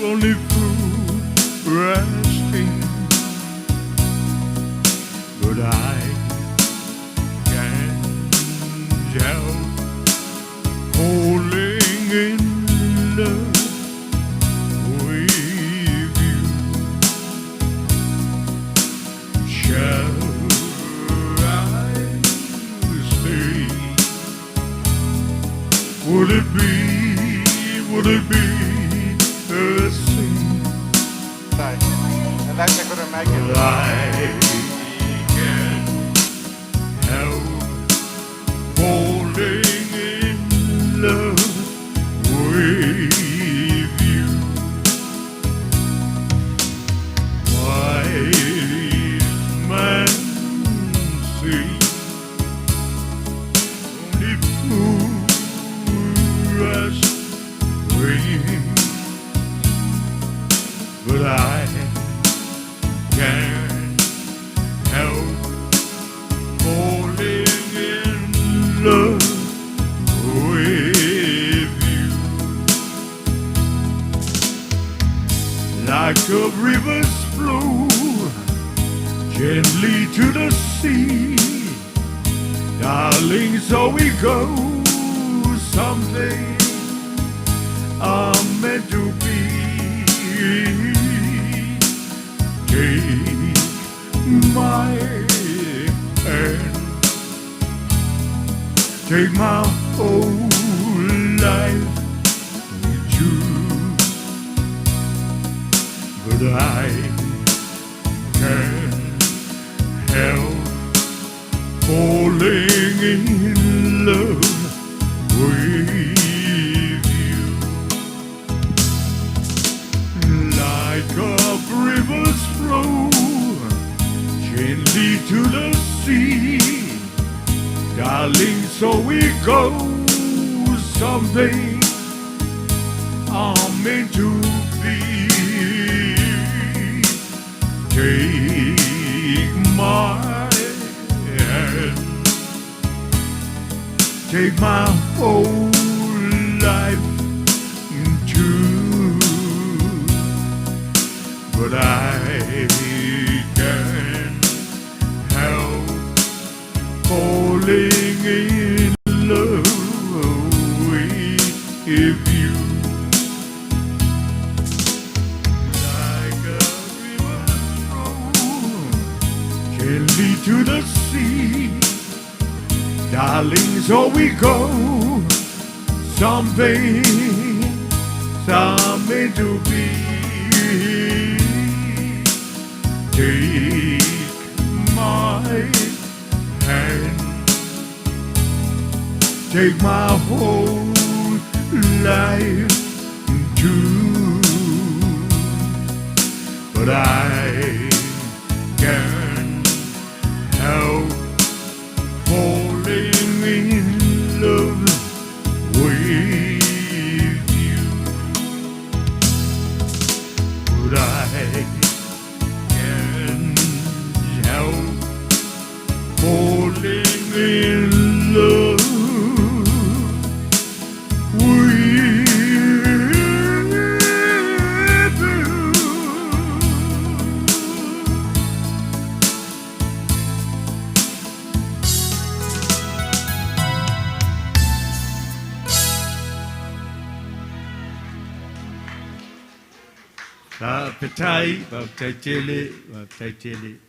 Only food resting, but I can't help falling in love with you. Shall I stay? Would it be a sin? And that's going to make it. I can't help falling in love with you. Wise man say only fools wait, but I can't help falling in love with you. Like a river's flow gently to the sea, darling, so we go. Someday I'm meant to be. Take my hand, take my whole life with you, but I can't help falling in love with you. Like a river's flow gently to the sea, darling, so we go. Someday I'm meant to be. Take my hand, take my whole life too, but I can't help falling in love with you. Like a river's flow gently to the sea, darling, so we go. Someday I'm meant to be. Take my hand, take my whole life too, but I can't help falling in love with you, but I can't help falling in love with you. Petai, petai cili.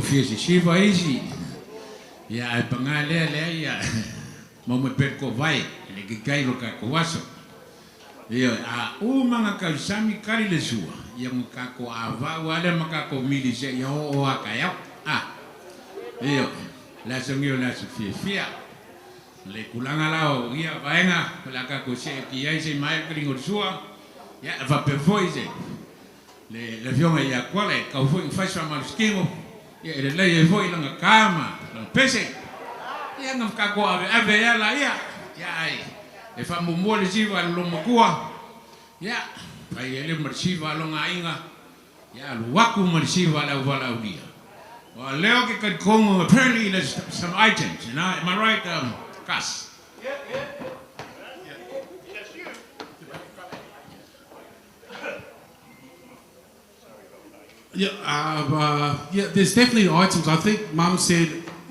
fia si siva isi. Ia ai panga lea ia. Mau me perko vai. Le ke kai lo ka kuaso. Ia a umanga ka sami kari le sua. Ia maka ko ava wale maka ko mili se ia o aka ia. Ia la sangio la fia. Le kulanga lao ia vaenga la ka ko se ki ai se mai kringo sua. Ia va per foi se. Le fiona ia quale ka foi fai sa mal skimo. Ia le lei foi langa kama, la pese. Ia ngam ka ko ave ia la ia. Ia ai. E fa mo le siva lo makua. Ia ai ele marsiva lo ngainga. Ia lo waku marsiva la wala udia. Well, leo ke kad kongo apparently there's some items, you know. Am I right, Gus? Yeah, there's definitely items. I think Mum said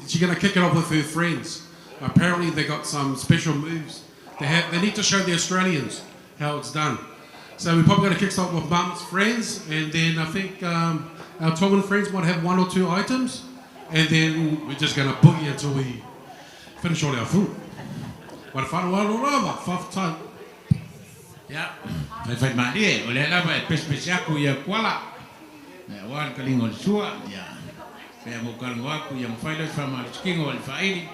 she's going to kick it off with her friends. Apparently they got some special moves. They need to show the Australians how it's done. So we're probably going to kick it off with Mum's friends, and then I think our Tongan friends might have 1 or 2 items, and then we're just going to boogie until we finish all our food. What a fun one, all time. Yeah, fai mali o le lava especiaku ia kwala. Wan kalingo sua, ya. Pe mo kalngo aku ia mfaile fa mal skingo al faili.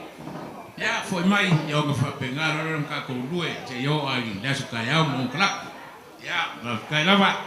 Ya foi mai ia o fa pengaro ram ka ko lue te yo ali la su ka ya mo klak. Ya, ma kai lava.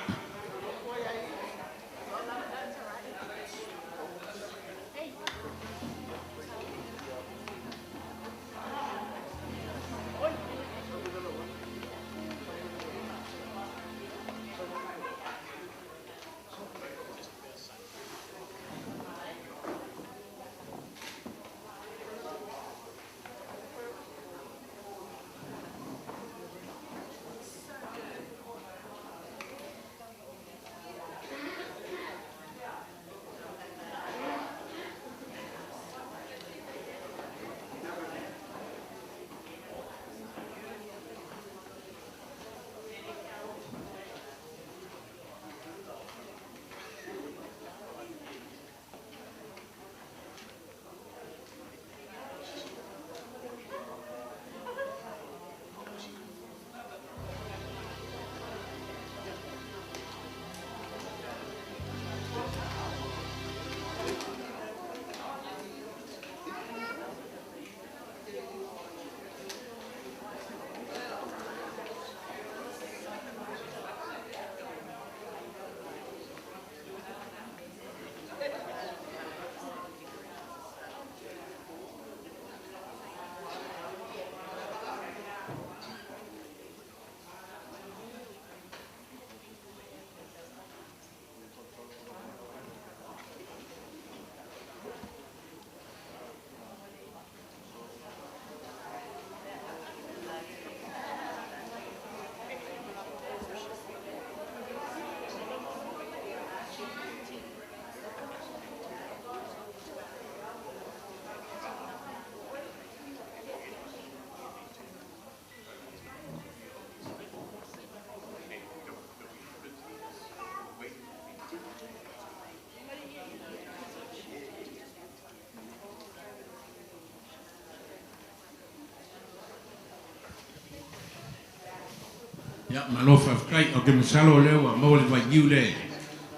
Ya malofa kai o ke masalo leo mo le vai giule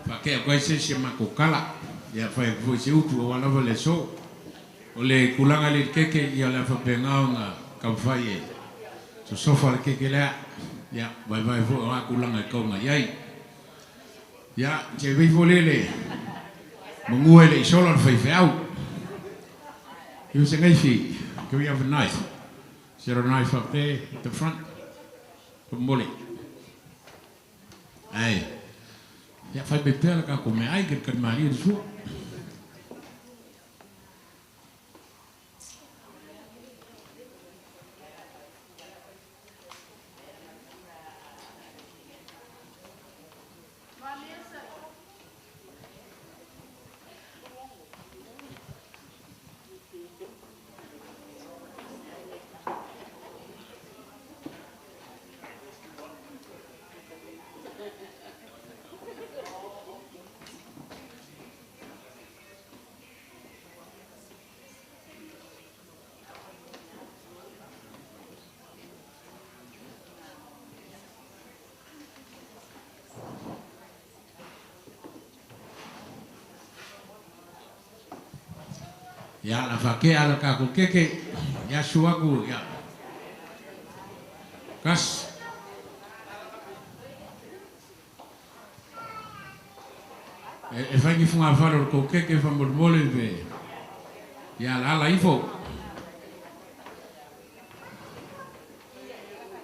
fa ke ko se makokala ya fa fo se utu o wala le so o le kulanga le keke ya la fa penga ka faye so sofa le keke la ya vai fo wa kulanga ko nga yai ya je vi volele mo le solo fa au you say ngai fi we have a knife is there a knife up there at the front Pembole. Ai. Ya fai betel ka ko me ai ke kan mali su. Ya la fake ala ka ko keke ya suaku ya. Kas. E fai ki funga faro ko keke fa mole be. Ya la ifo.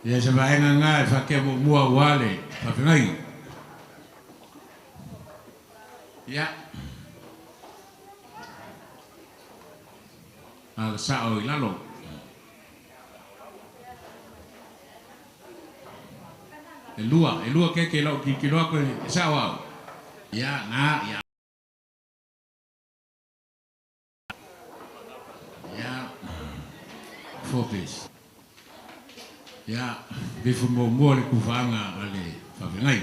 Ya se va en nga fa ke mo mua wale fa ngai. Ya. Al sao ilalo. Elua ke lo ki lo ko sao. Ya nga ya. Ya. Focus. Ya, bifu mo le kuvanga ale fa ngai.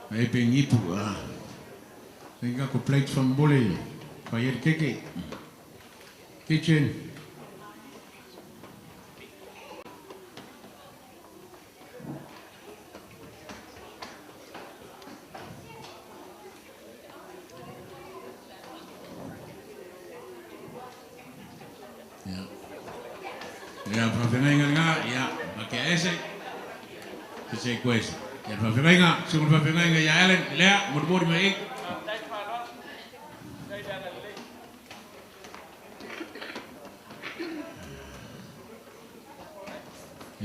Mai pengipu ah. Sehingga ko plate from boleh bayar keke kitchen ya profesional ya pakai ese kece kues ya profesional sungguh profesional ya Ellen lea murid mai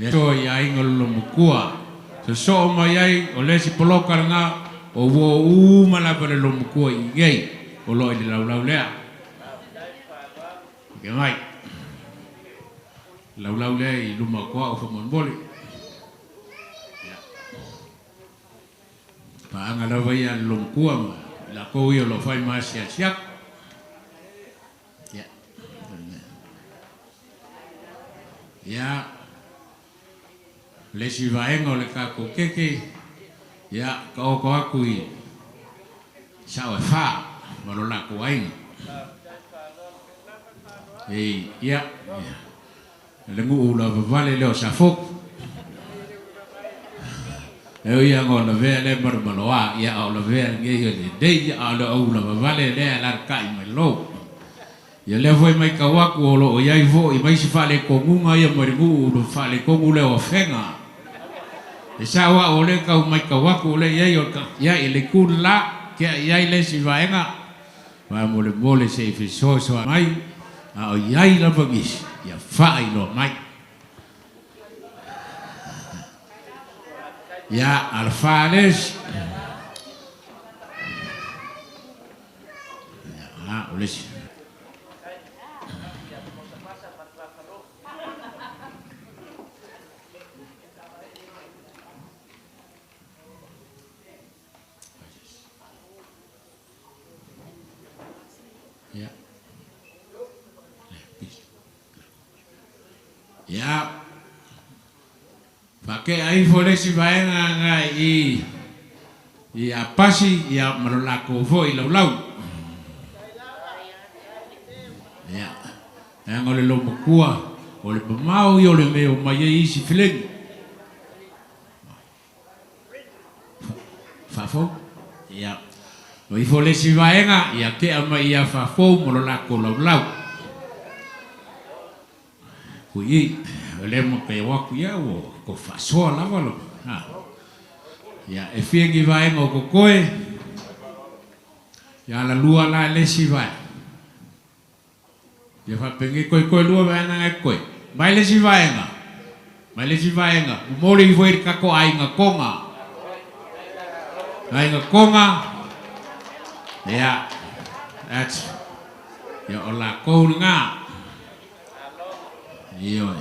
so ya ingol lumukua so mai ai ole si polokar nga o wo mala pare lumukua igei o lo ile lau lea ke mai lau lea i lumukua o famon boli pa anga la vai al lumukua la ko yo lo fai mas siak ya lesi vaenga le kako keke ya ko aku i sao fa malo la ko ai ya le ngu la vale le sa fok ya ngol ve le malo ya o le ve nge de ya o la vale le la kai melo ya le foi mai kawaku o lo ya i vo i mai si fale ko ngunga ya marigu lo fale ko ngule o fenga e sawa o le kau mai kawaku le ya yo ya ile kula ke ya ile si vaenga va mole se fi so mai a o ya ile bagis ya fa ilo mai ya alfales ya oles ya pakai ai fole si vaenga ngai i apasi ya malolako foi lau ya ngole lo mukua ole pamau yo le meo mai isi fileng fafo ya o i fole si vaenga ya ke ama ia fafo malolako lau kui le mo pe waku ya wo ko faso la valo ha ya e fiengi vai ngo ko koe ya la lua la le si vai ya fa pengi koe lua vai na koe mai le si vai nga mo le voi ka ko ai nga konga ya that's ya ola ko nga yo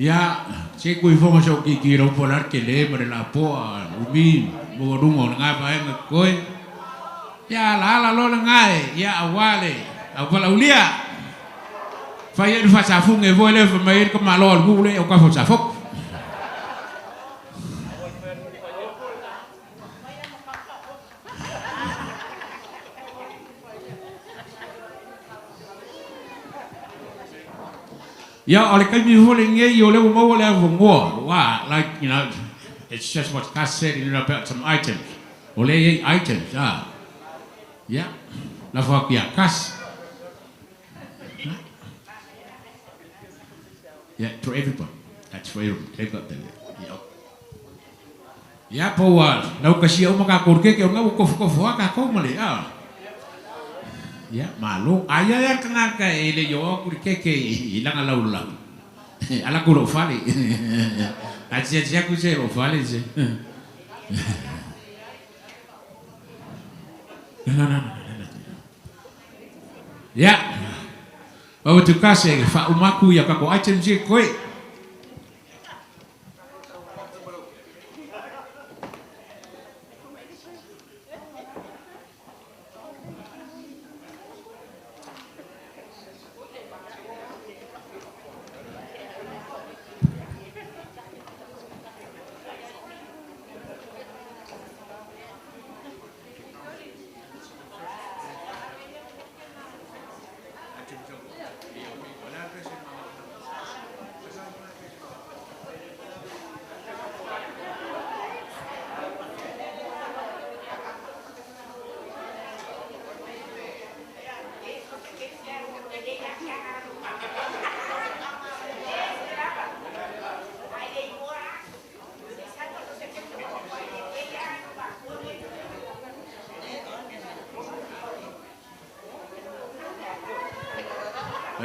ya se kui fo mo so ki ro polar ke le mere la po umi mo rungo nga pa en koe ya la lo nga ya awale awala ulia fa ye fa sa fu nge vo le fa mai ko ma lo gu le o ka fo sa fo ya oleh kami boleh ngai oleh mau oleh vungwa wah like you know it's just what Cass said about some items O le items, yeah. La fa pia kas. Yeah, for everybody. That's for everybody. They've got that. Yeah, Paul. Now, kasi ako makakurke kaya nga ukof-kof ka ko mali. Ya, malu. Ayah yang kena ke ele yo kurke ke ilang alau lang. Ala ko lo fali. Aja ku se lo fali se. No. Ya. Bawa tu kasih fa umaku ya kako acen je koi.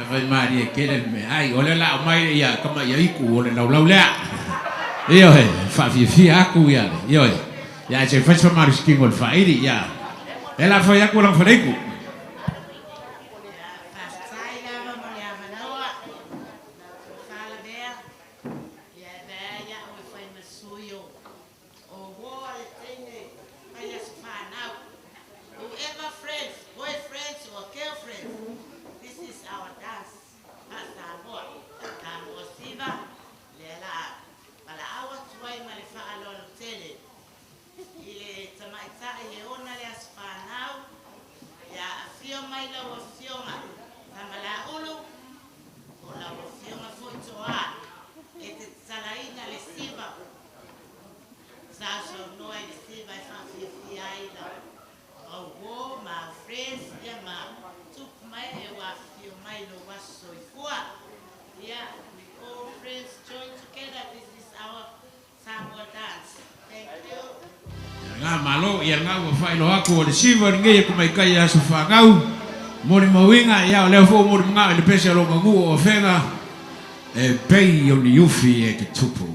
Fai mari ke le me ai ole la mai ya kama ya iku ole la la io fa fi aku ya io ya se fa mari skingol fa iri ya ela fa ya ku lang fa iku malo ia ngau fa ilo aku le siva nge ku mai kai aso fa ngau mori mawinga ia le fo mori ngau le pese lo ngu o fenga e pei o ni ufi e te tupu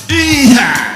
iya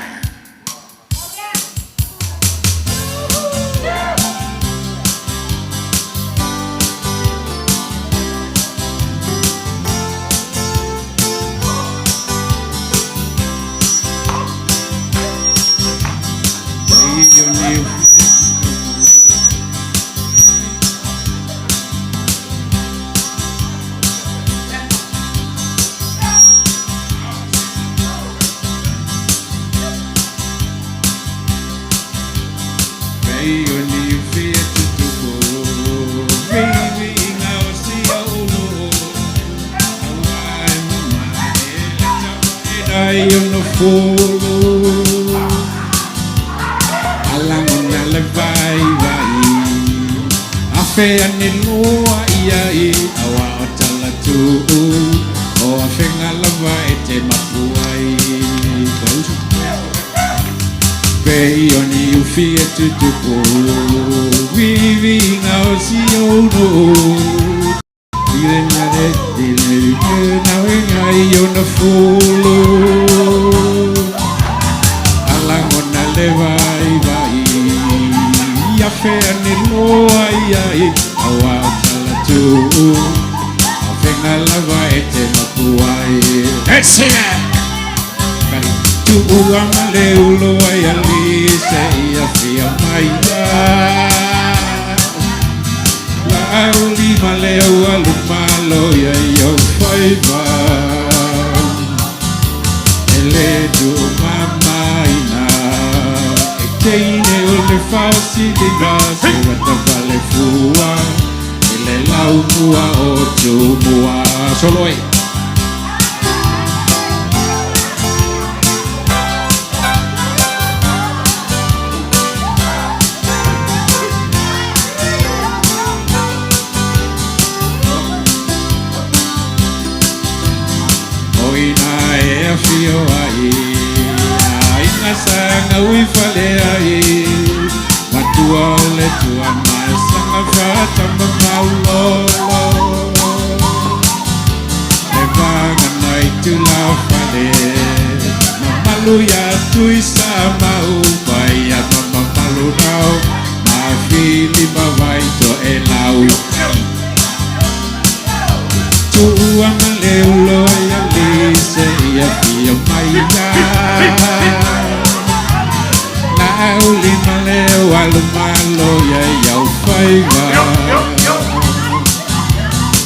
le tua mai sanga fata maulolo e vaga mai tu la fale mamalu ya tui sa mau pai ya mamalu nau ma fili bawai to e lau tua maleulo ya lise ya pia mai ya Auli maleo alu malo ya yau faiva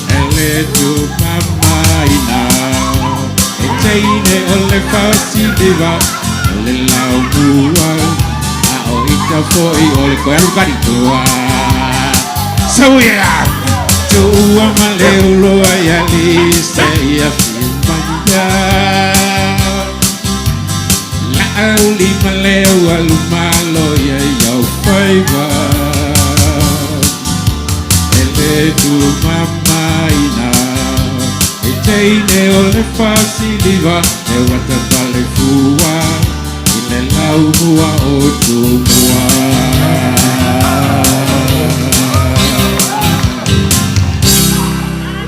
ele tu mama ina e teine ole fasi diva ole lau bua a o ita foi ole ko alu kari tua so yeah tu maleo lo ya lise ya filmanya Auli maleo alu malo ya yau faiva ele tu mama ina e teine ole fasiliva e wata vale fua ile lau mua o tu mua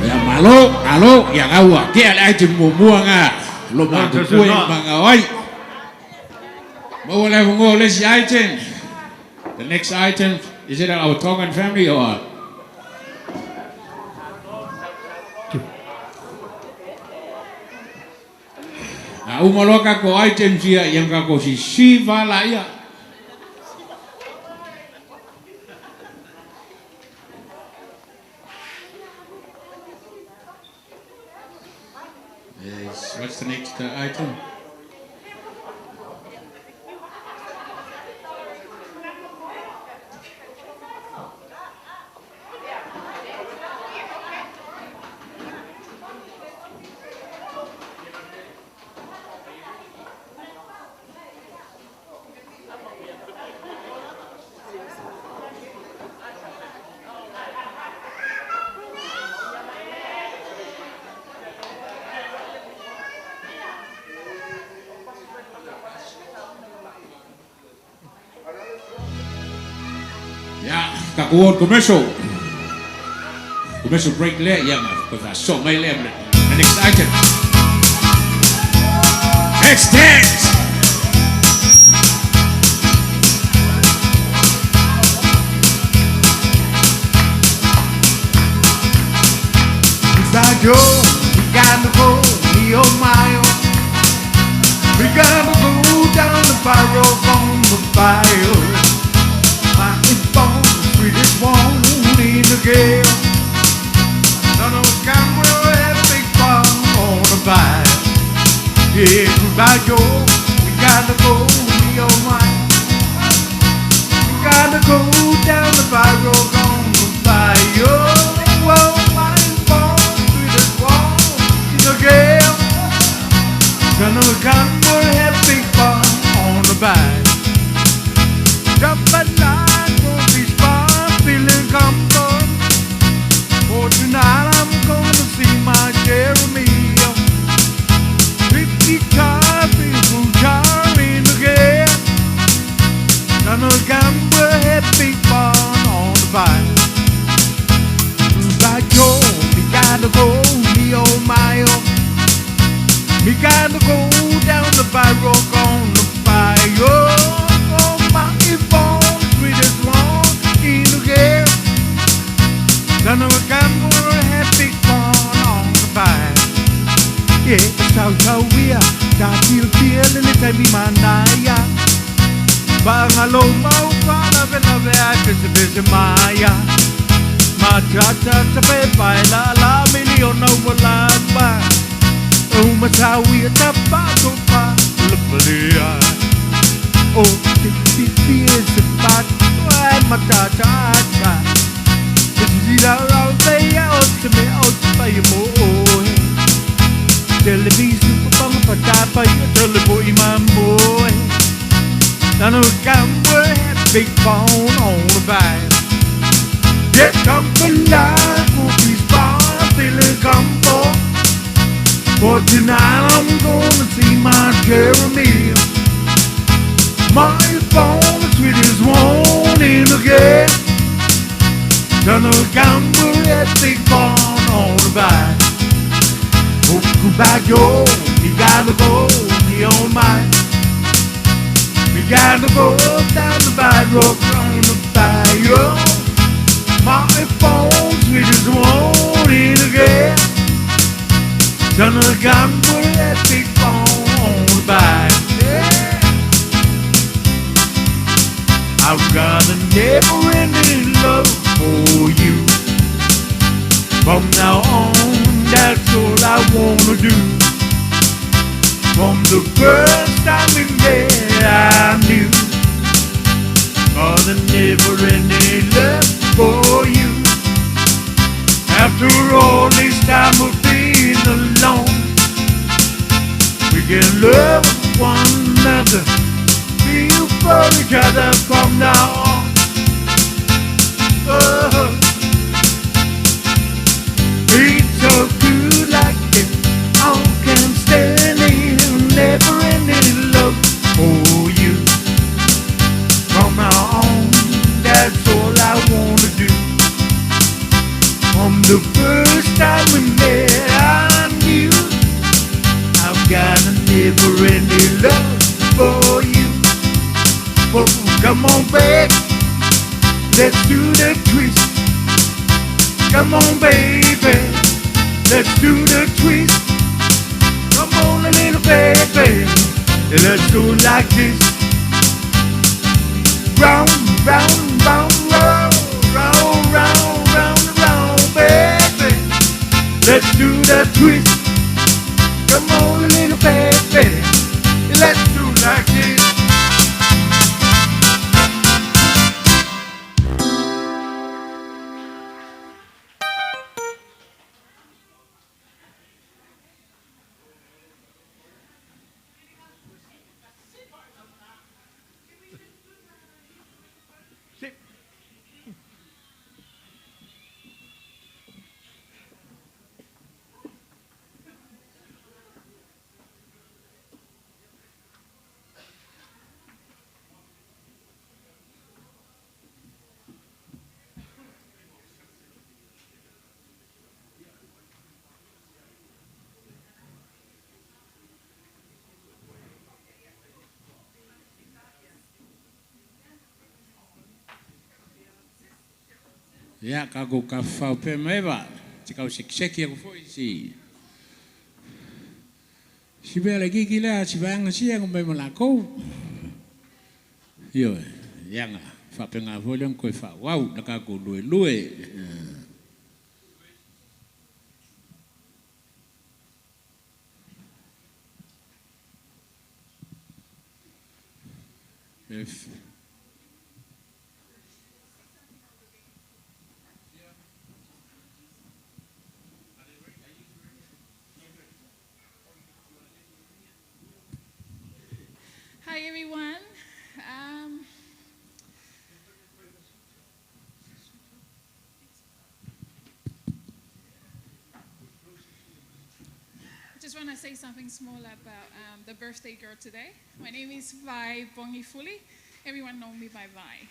ya malo alo ya gawa ke ala ai mua nga lo ma tu manga oi. Item. The next item, is it our Tongan family or? Umaloka ko item dia yang kako si Shiva Laya. Yes, what's the next item? Kakuon commercial break le yang because I saw my lemon. The next item. Extend. Yo, we gotta go, me oh my oh. We gotta go down the fire on the fire. My phone, the sweetest one in the gale. None of us can really have big fun on the fire. Yeah, goodbye Joe, we gotta go, me oh my. We gotta go down the fire on the fire. Whoa, my phone, sweetest one in the gale. None of us can really have big fun on the fire. Jump at night, won't be fun, feeling comfort. For tonight I'm gonna see my Jeremy. 50 cars, people jar in the gale. None of the gamble had big fun on the bike. Like Joe, we gotta go, me oh my oh. Me gotta go down the fire rock on the fire. Oh my phone, sweetest one in the gale. None of the gamble had big fun on the bike. Yeah, it's how we are. That feel anytime we manaya. Bangalo mau para vela I busy maya. Ma cha cha pe baila la million over la ba. Oh, how we tapato pa lupalia. Oh, this is the part why my cha cha cha. This is our day out to me out by more. Television pang patapa you telebo imamboy. None of the gamble had big phone on the vibe. Get up and down, cookies bar, feeling comfort. For tonight I'm gonna see my Jeremy. My phone, the sweetest one morning again. Gonna gamble at Big Barn on the bike. Oh, goodbye, Joe. You gotta go, the old mine. We gotta go down the bike road on the fire. My phones, we just want it again. Gonna gamble at Big Barn on the bike. Yeah. I've got a never-ending love for you. From now on, that's all I wanna do. From the first time we met, I knew got a never-ending love for you. After all this time of being alone, we can love one another, feel for each other from now on. Oh. It's so good like this. I can't stand it. Never-ending love for you. From now on, that's all I wanna do. From the first time we met, I knew I've got a never-ending love for you. Oh, come on, baby, let's do the twist. Come on, baby, let's do the twist. Come on, little baby, let's do it like this. Round, round, round, round, round, round, round, round, baby. Let's do the twist. Come on, little baby, let's do it like this. Ya kago ka fau pe meva. Tika usik-seki aku foi si. Si be lagi gila si bang si yang mai malako. Yo, yang fa pe nga volong ko fa. Wow, nakago lue. If Hi everyone. I just want to say something small about the birthday girl today. My name is Vai Bongifuli. Everyone knows me by Vai.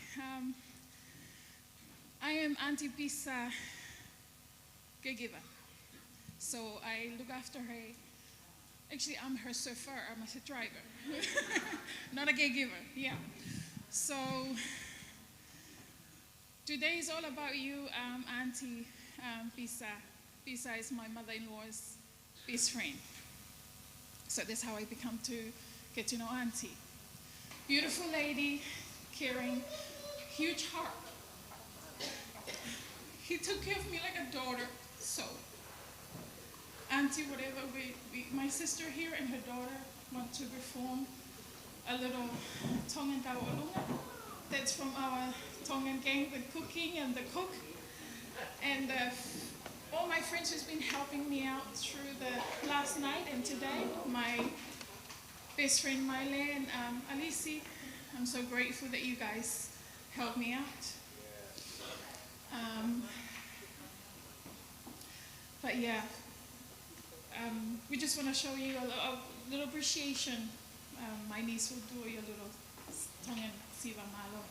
I am Auntie Pisa caregiver. So I look after her. Actually, I'm her chauffeur, I'm a driver, not a caregiver, yeah. So, today is all about you, Auntie Pisa. Pisa is my mother-in-law's best friend. So that's how I become to get to know Auntie. Beautiful lady, caring, huge heart. He took care of me like a daughter, so. Auntie, whatever, my sister here and her daughter want to perform a little Tongan Taualunga. That's from our Tongan gang, the cooking and the cook. And all my friends who's been helping me out through the last night and today, my best friend Maile and Alisi, I'm so grateful that you guys helped me out. But yeah. We just want to show you a little appreciation. My niece will do a little Tongan Siva Malo.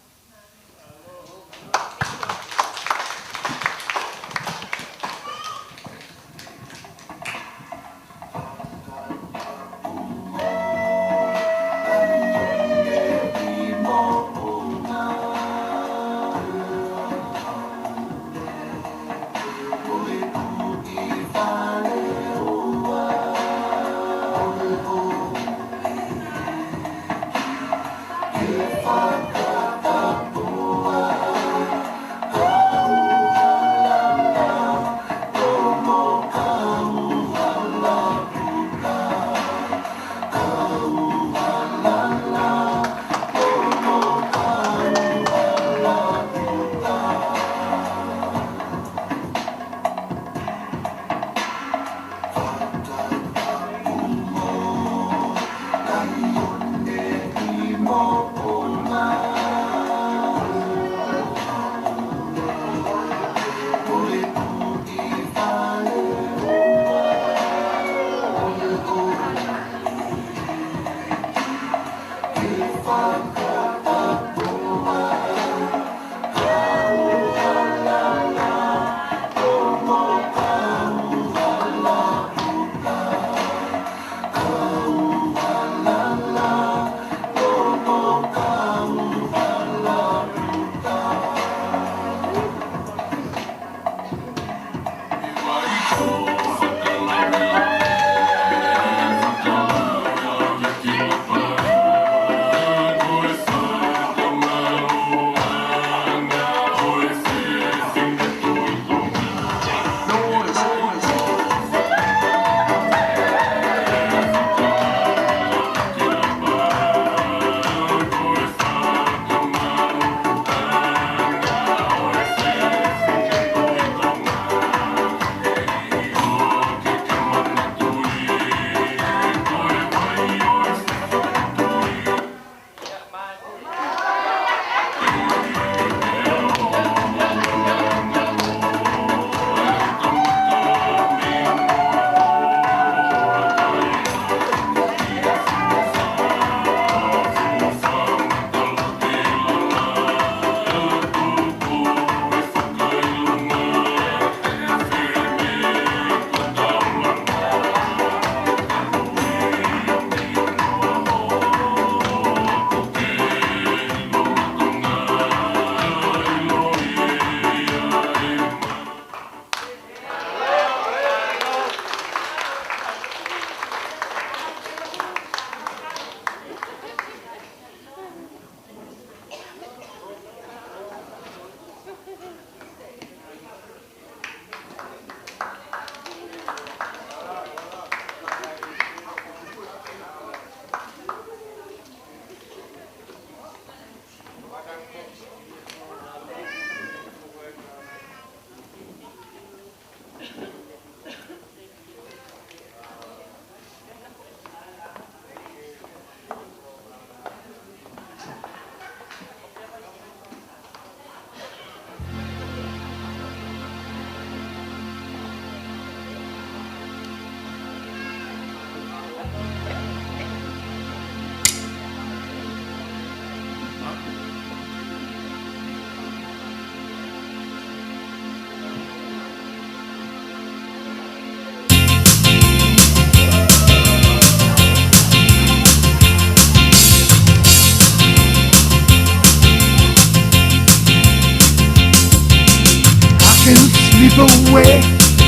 sleep away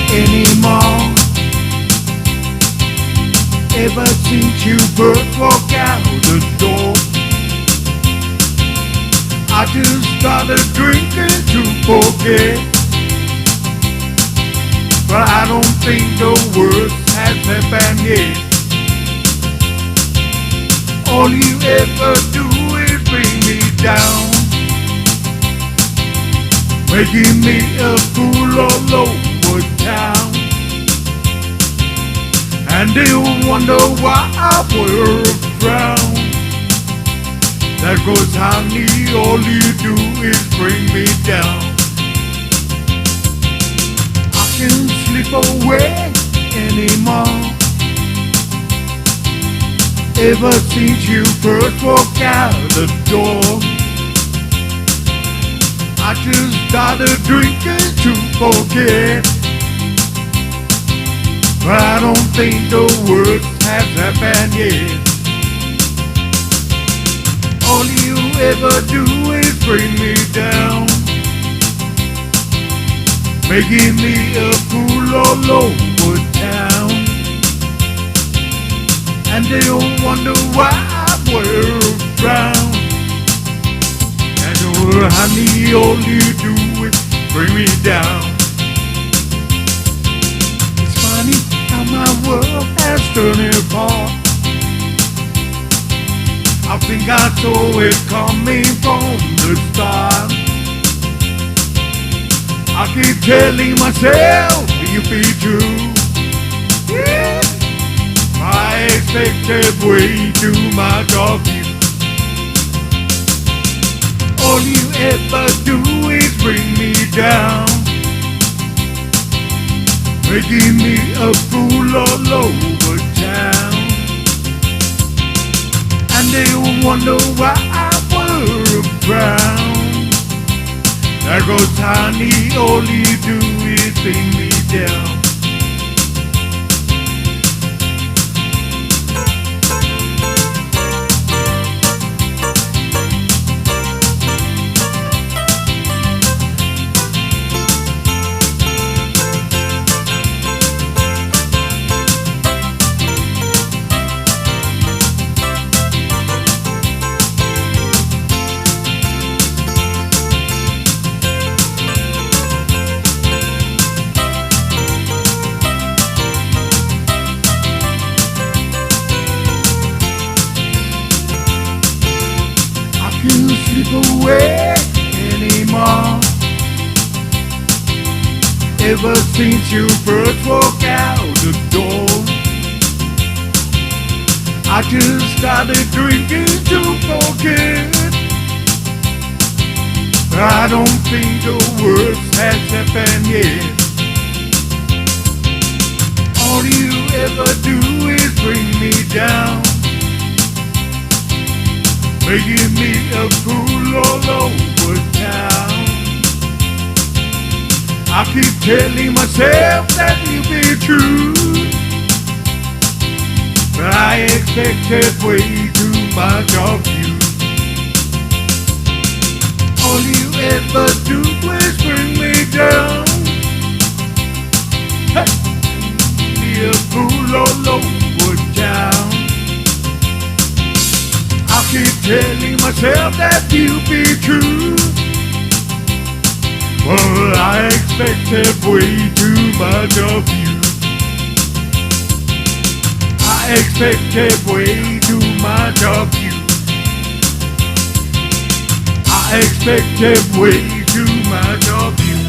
anymore. Ever since you first walked out the door, I just started drinking to forget. But I don't think the worst has happened yet. All you ever do is bring me down, making me a fool all over town. And they wonder why I wear a frown. That goes, honey, all you do is bring me down. I can't sleep away anymore. Ever since you first walked out the door, I just started drinking to forget. But I don't think the worst has happened yet. All you ever do is bring me down, making me a fool all over town. And they don't wonder why I wear a frown. And oh, honey, all you do is bring me down. It's funny how my world has turned apart. I think I saw it coming from the start. I keep telling myself you'll be true. Yeah. I expected way too much of you. All you ever do is bring me down, making me a fool all over town. And they wonder why I wear a frown. There goes honey, all you do is bring me down. Away anymore. Ever since you first walked out the door, I just started drinking to forget. But I don't think the worst has happened yet. All you ever do is bring me down, making me a fool all over town. I keep telling myself that you'll be true, but I expected way too much of you. All you ever do is bring me down, hey, be a fool all over town. I keep telling myself that you'll be true, but I expected way too much of you. I expected way too much of you. I expected way too much of you.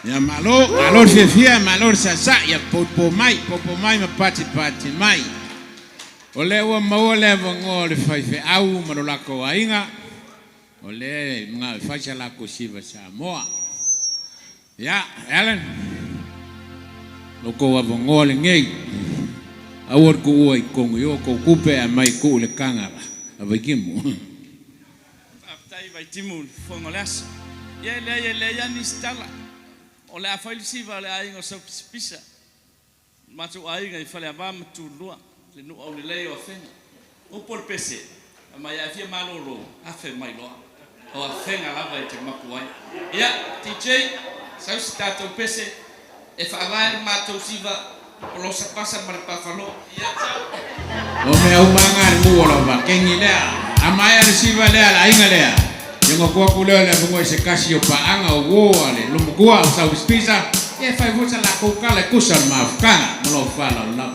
Ya malor fia, malor sasa, ya popo mai mapati mai. O le ua maua le avangoa le faife au ma lo lako aiga. O le mga faisa lako siva Samoa. Ya, Alan. Loko avangoa le ngei. Awar ku ua I kongo yo ko kupe a mai ku le kangara. A vaikimu. Aftai vai timu fongolas. Ye le ya ni stala. O le afaili siva le ainga so pisa. Matu ainga I fale avama tu lua. Le no au le leo fena o por pese ma ya fia malolo a fe mai lo o a whenga lava e te maku ai. Ia, TJ, sau si tātou pese, e whaalae mātou siva, o lo sa pasa mara pawhalo. Ia, tau. O mea umanga ni mua lava, kengi lea. Amaya ni siva lea, la inga lea. Yung kua kuleo lea bungo se kasi o paanga o woa le. Lumu kua o sau spisa, e fai vusa la kukale kusan maafukanga. Malo whala o lau.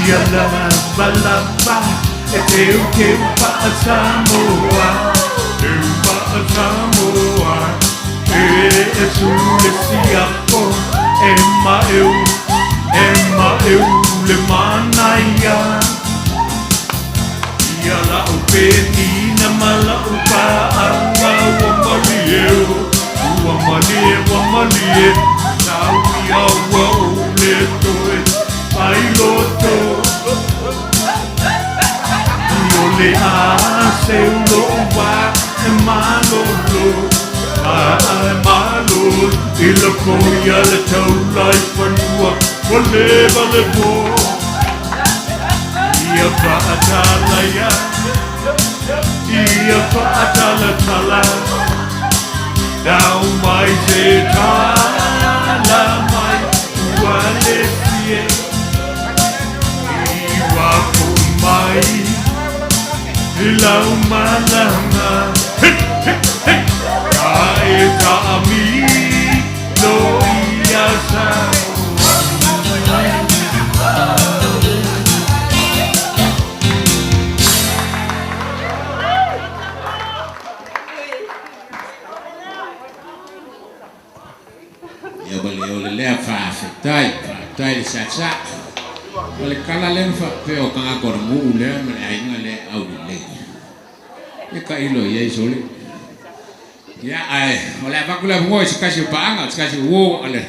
Ia lava lava, e teu pa Samoa, teu pa Samoa, e sule siapo, e eu le manaia. Ia la upenina mala upa anga wamalie, now we are well le Pailoto Io le hace uno va e malolo E la coia le taula e fanua Voleva le po Ia faatala ya Ia faatala tala Dau mai se tala mai Uale fie Mai Ilau malanga Kae kami Lo ia Ya bali ole lea tai le sa. Ole kala lenfa peo kanga kor mu le me ainga le au le. E ka ilo ye sole. Ya ai, ole bakula mo se kasi paanga, se kasi wo ale.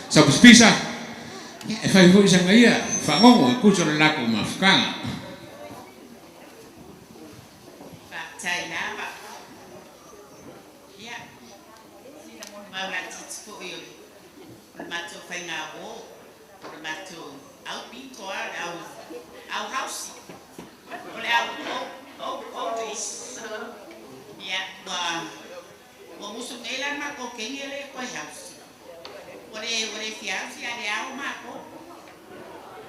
Sa spisa. E fai vo isa ngai fa ngongo ku so la ko mafkanga. Fa tai na ba. Ya. Ma la titpo yo. Mato fai na wo. Mato au pinto au house. Ole au this. Ya, wa musu nela ma ko kengele ko house. Ore fianza de au ma ko.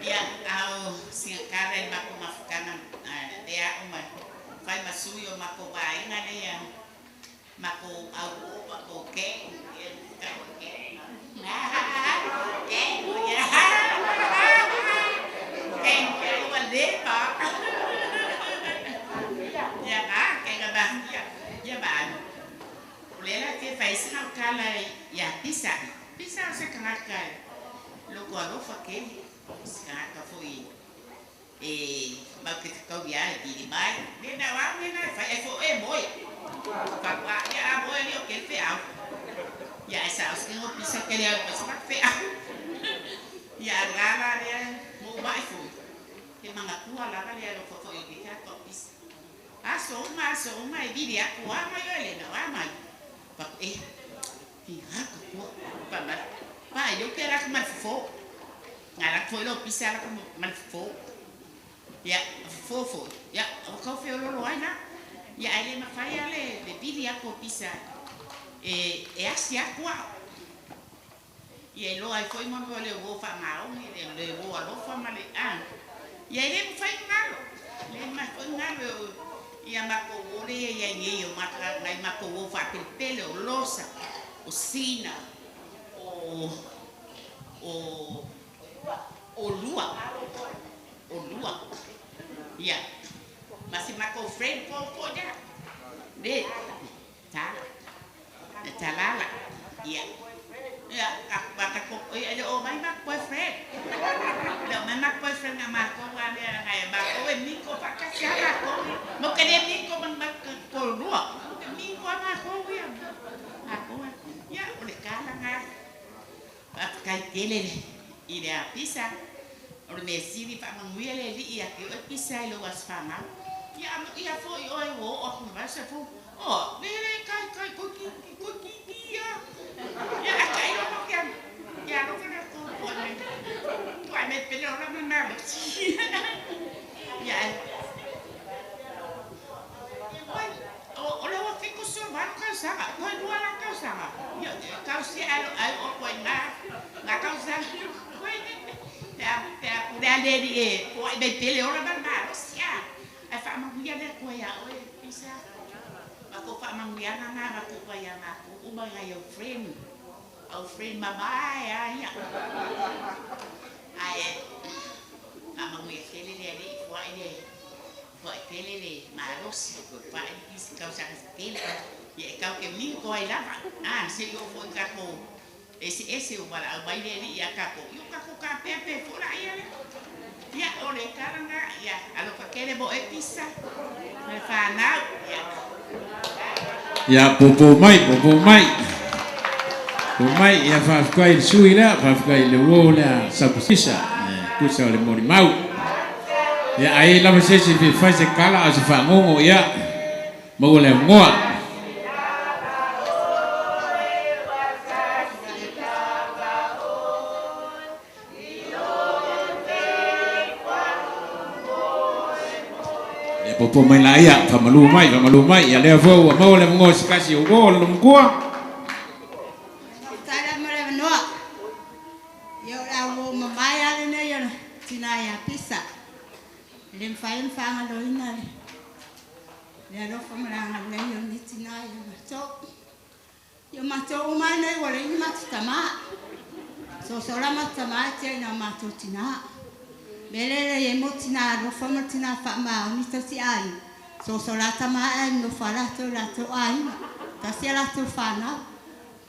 Ya, au si cara ma ko mafukana de au ma. Fai masuyo ma ko ba ina de ya. Ma ko au ma ko ke. Faz não cala ya pisa se caraca logo a lofa que se caraca foi mas que tu viaja de mais nem da lá nem nada faz foi boi para ya boi ali o que feio ya essa os que não pisa que ele é mais feio ya lá né mo mais foi que manga tua lá ali o foi que já pisa sou uma viria com a maior não a mãe Pak, eu quero que mais for. Ngara foi lo pisar como mais for. Ya, fofo. Ya, o café lo loina. Ya, ele me faz ele bebida com pisar. É assim a qua. E ele aí foi mano ele vou falar, ele levou a lo fama le E ele me faz ngalo. Ele me faz ngalo. Ia mako ore ia ngai o maka ngai mako o fa pele o losa o sina o lua ia mas mako friend ko ja de talala ia ia maka ko ia o mai mak boyfriend lo mai mak boyfriend na ko wa ngai mako e miko pa ka siara ko mo kene miko man mak ko lua miko ko ya. Ako ya ole kala nga. Kai tele ile apisa. Ole mesiri pa manguele li ia ke apisa lo wasfama. Ya fo yo wo o va se fo. Oh, nere kai kuki ya. Ya kai lo mo ya. Ya lo que no puedo. Tú me pero no me mames. Ya. Ora wa fico só vai causar. Não é lá causar. Eu causei o coina. Na causar. Ya dele foi bem pele ora banana. Sia. A fama mulher da coia. Oi, pisa. Ako fa mangyana na ako kaya na ako. Ubang ayo friend. Our friend bye ya. Ai mama nguyệt tele le foi le. Foi tele le maros. Foi is causa tele. Ye kau ke mi coi la. Se yo foi capo. Esse o bala vai le ya capo. Yo capo ka pepe fora ya. Ya ole karanga ya. Alo ka kele bo episa. Me fa na ya. Ya popo mai. Pomai ia whawhkai sui la, whawhkai le wo la sapusisa, kusa le mori mau. Ia ai lama sesi fi whaise kala a se whangongo ia, mau le ngoa. Ia popo mai la ia, whamalu mai, ia lea wau a mau le ngoa sikasi o wo le mkua. Lem faim fanga loina le ro famranga le yo nitina yo mato umane wala ni matama so sola matama te na matotina belele ye motina ro famatina fama ni to si ai so sola tama no fala to la to ai ta si la to fana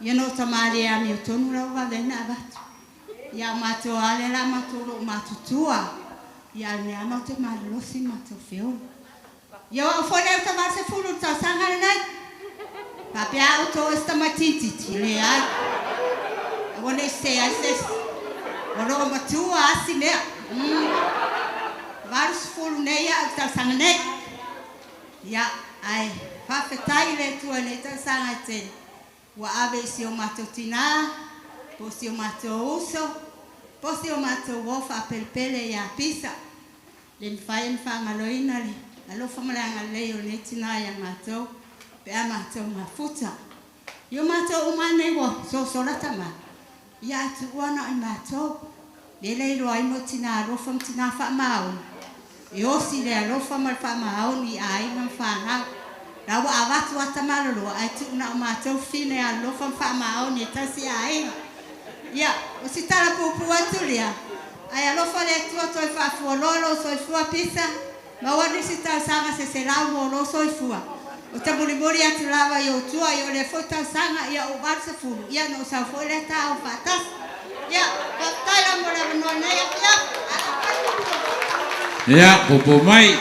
yo no tamare a mi tonu ro va dena bat ya mato ale la mato ro matutua ya ne ano te malo si mato feo yo fone ta va se fulu ta sanga na papi auto esta matiti le ai wone se ases wono matu asine vars fulu ne ya ta sanga ne ya ai fa fetai le tu ne ta sanga te wa ave si o matotina po si o mato uso po si o mato wofa pelpele ya pisa le faim fanga loina le alo famanga le yo netina ya mato pe amato mafuta yo mato umane wo so solatama ya tu wana mato le lo ai motina ro fam tina fa mau yo si le ro fam fa mau ni ai man fanga la wa avatu atamalo lo ai tu na mato fine alo fam fa mau ni tasi ai ya usitala pupu atulia ai alo fale tu to fa fuololo so fua pisa ma wadi sita sanga se selamo lo so fua o tabuli atulava yo tua yo le fota sanga ya o barse fulu ya no sa fole ta o fatas ya batala mora no na ya popo mai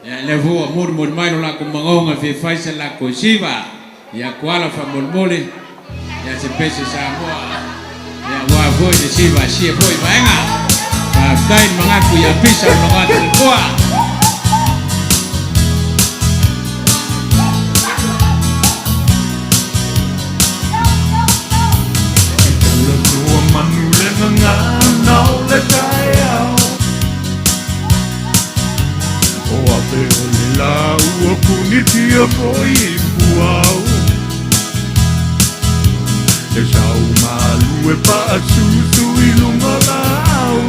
ya le vo mur mai no la ko mangonga fi faisa la ko siva ya kwala fa mole ya se pese Samoa ya wa voi de siva sie voi vaenga pa tai mangaku ya pisa no ngata kwa le tua manu le nga no le tai o ave le la u punitia foi buau e sau malu e pa susu i lunga lau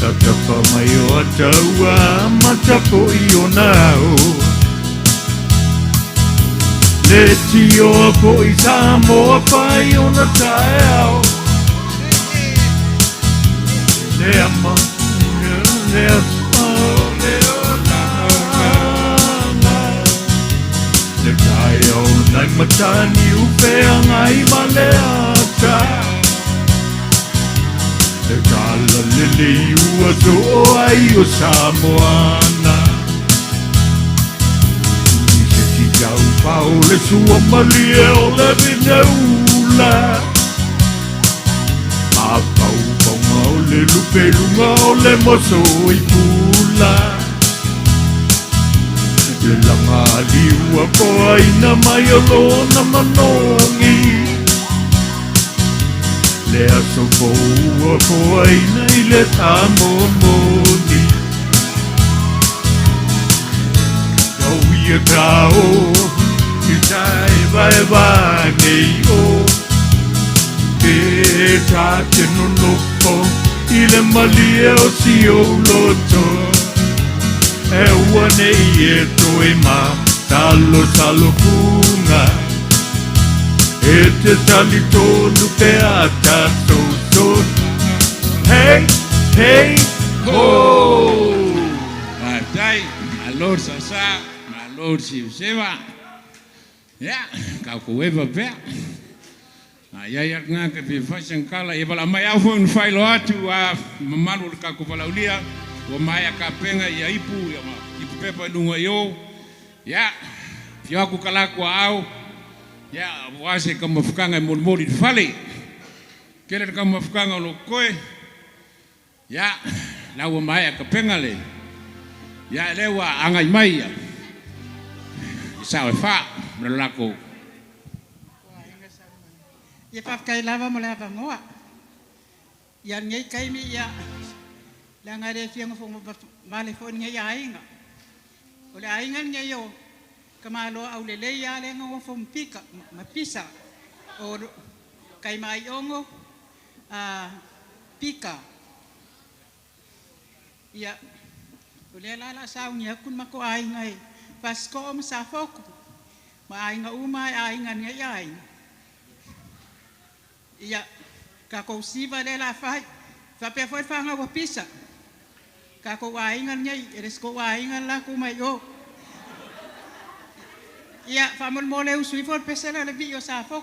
Tatapa mai o ataua matako i o nau Le tio ko i Samoa pai o na taeau Le ama, le asma, le Le tayo nai matani upea ngai male ata E kala lele ua so o ai o Samoana I se tikau pao le sua malie o le vineula Ma pau paunga o le lupe lunga o le moso I pula Le langa liua ko aina mai o lona manongi Le aso koua ko aina I le tamomoni Kau ia tau I tai vai vanei o Te tate no nopo I le malie o si o loto E ua nei e toi ma talo talo kunga E te tali tonu pe ata toto Hey, hey, ho Dai, alor sasa, alor sivseva. Ya, kau kueva pe. Ya nga ke pe fashion kala e bala mai au un failo atu a mamalu ka ku bala ulia o mai ka penga ia ipu ya ma ipu pepa lunga yo. Ya, fio ku kala ku au. Ya, wase ka mafukanga molmoli fale. Kele ka mafukanga lo koe. Ya, la o mai ka penga le. Ya lewa angai mai ya. Sa fa lako. Ia whafkai lava mo lava ngoa. Ia ngai kaimi ia. La ngare fianga fo vale fo ngai ainga. O le ainga ngai yo. Kamalo au le ia le ngo fo mpika mapisa. O kai mai ongo pika. Ia o le la sa ngia kun mako ainga e. Pasko o sa foku. Ma ainga uma ainga ngai ainga. Ia kako siva le la fai fa pe foi fanga wa pisa kako wa inga nyai eresko wa inga la ku mai o ia fa mol mole usui for pesela le bio sa fo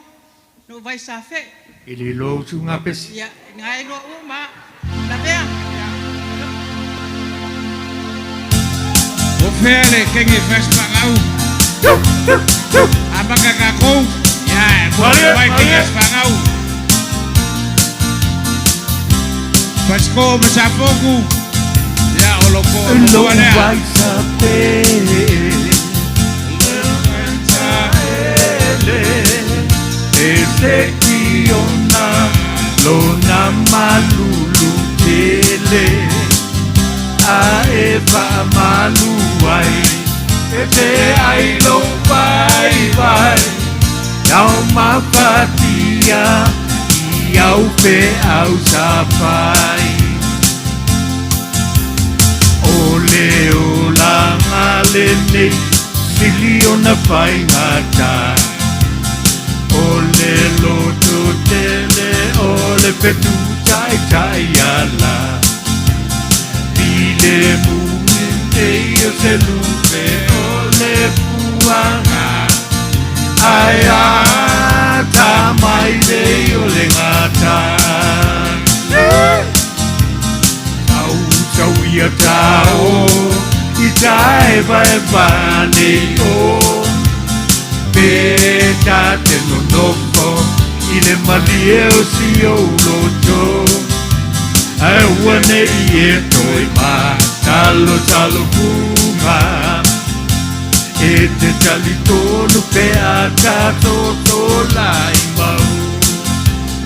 no vai sa fe Ili lo tunga pesi ia ngai lo uma la bea O fele kengi fespa ngau Abaka kako ya vai kengi fespa ngau Pasko masafoku ya oloko Lo oloko vai saber Ese kiona Lona malulu tele A eva maluai Ete ai lo vai vai Yau mafatia Iau pe au sapai Ole o la ngalene Sili o na pai ngata Ole lo tutele Ole petu tai tai ala Bile muinte o se lupe Ole puanga Ai ata mai de o le ngata Tau tau ia tau I tae vai vane o Peta te no noko I le malie o si o loto Ai wane I e toi ma Talo talo kunga E te tali tonu pe a katoto lai mau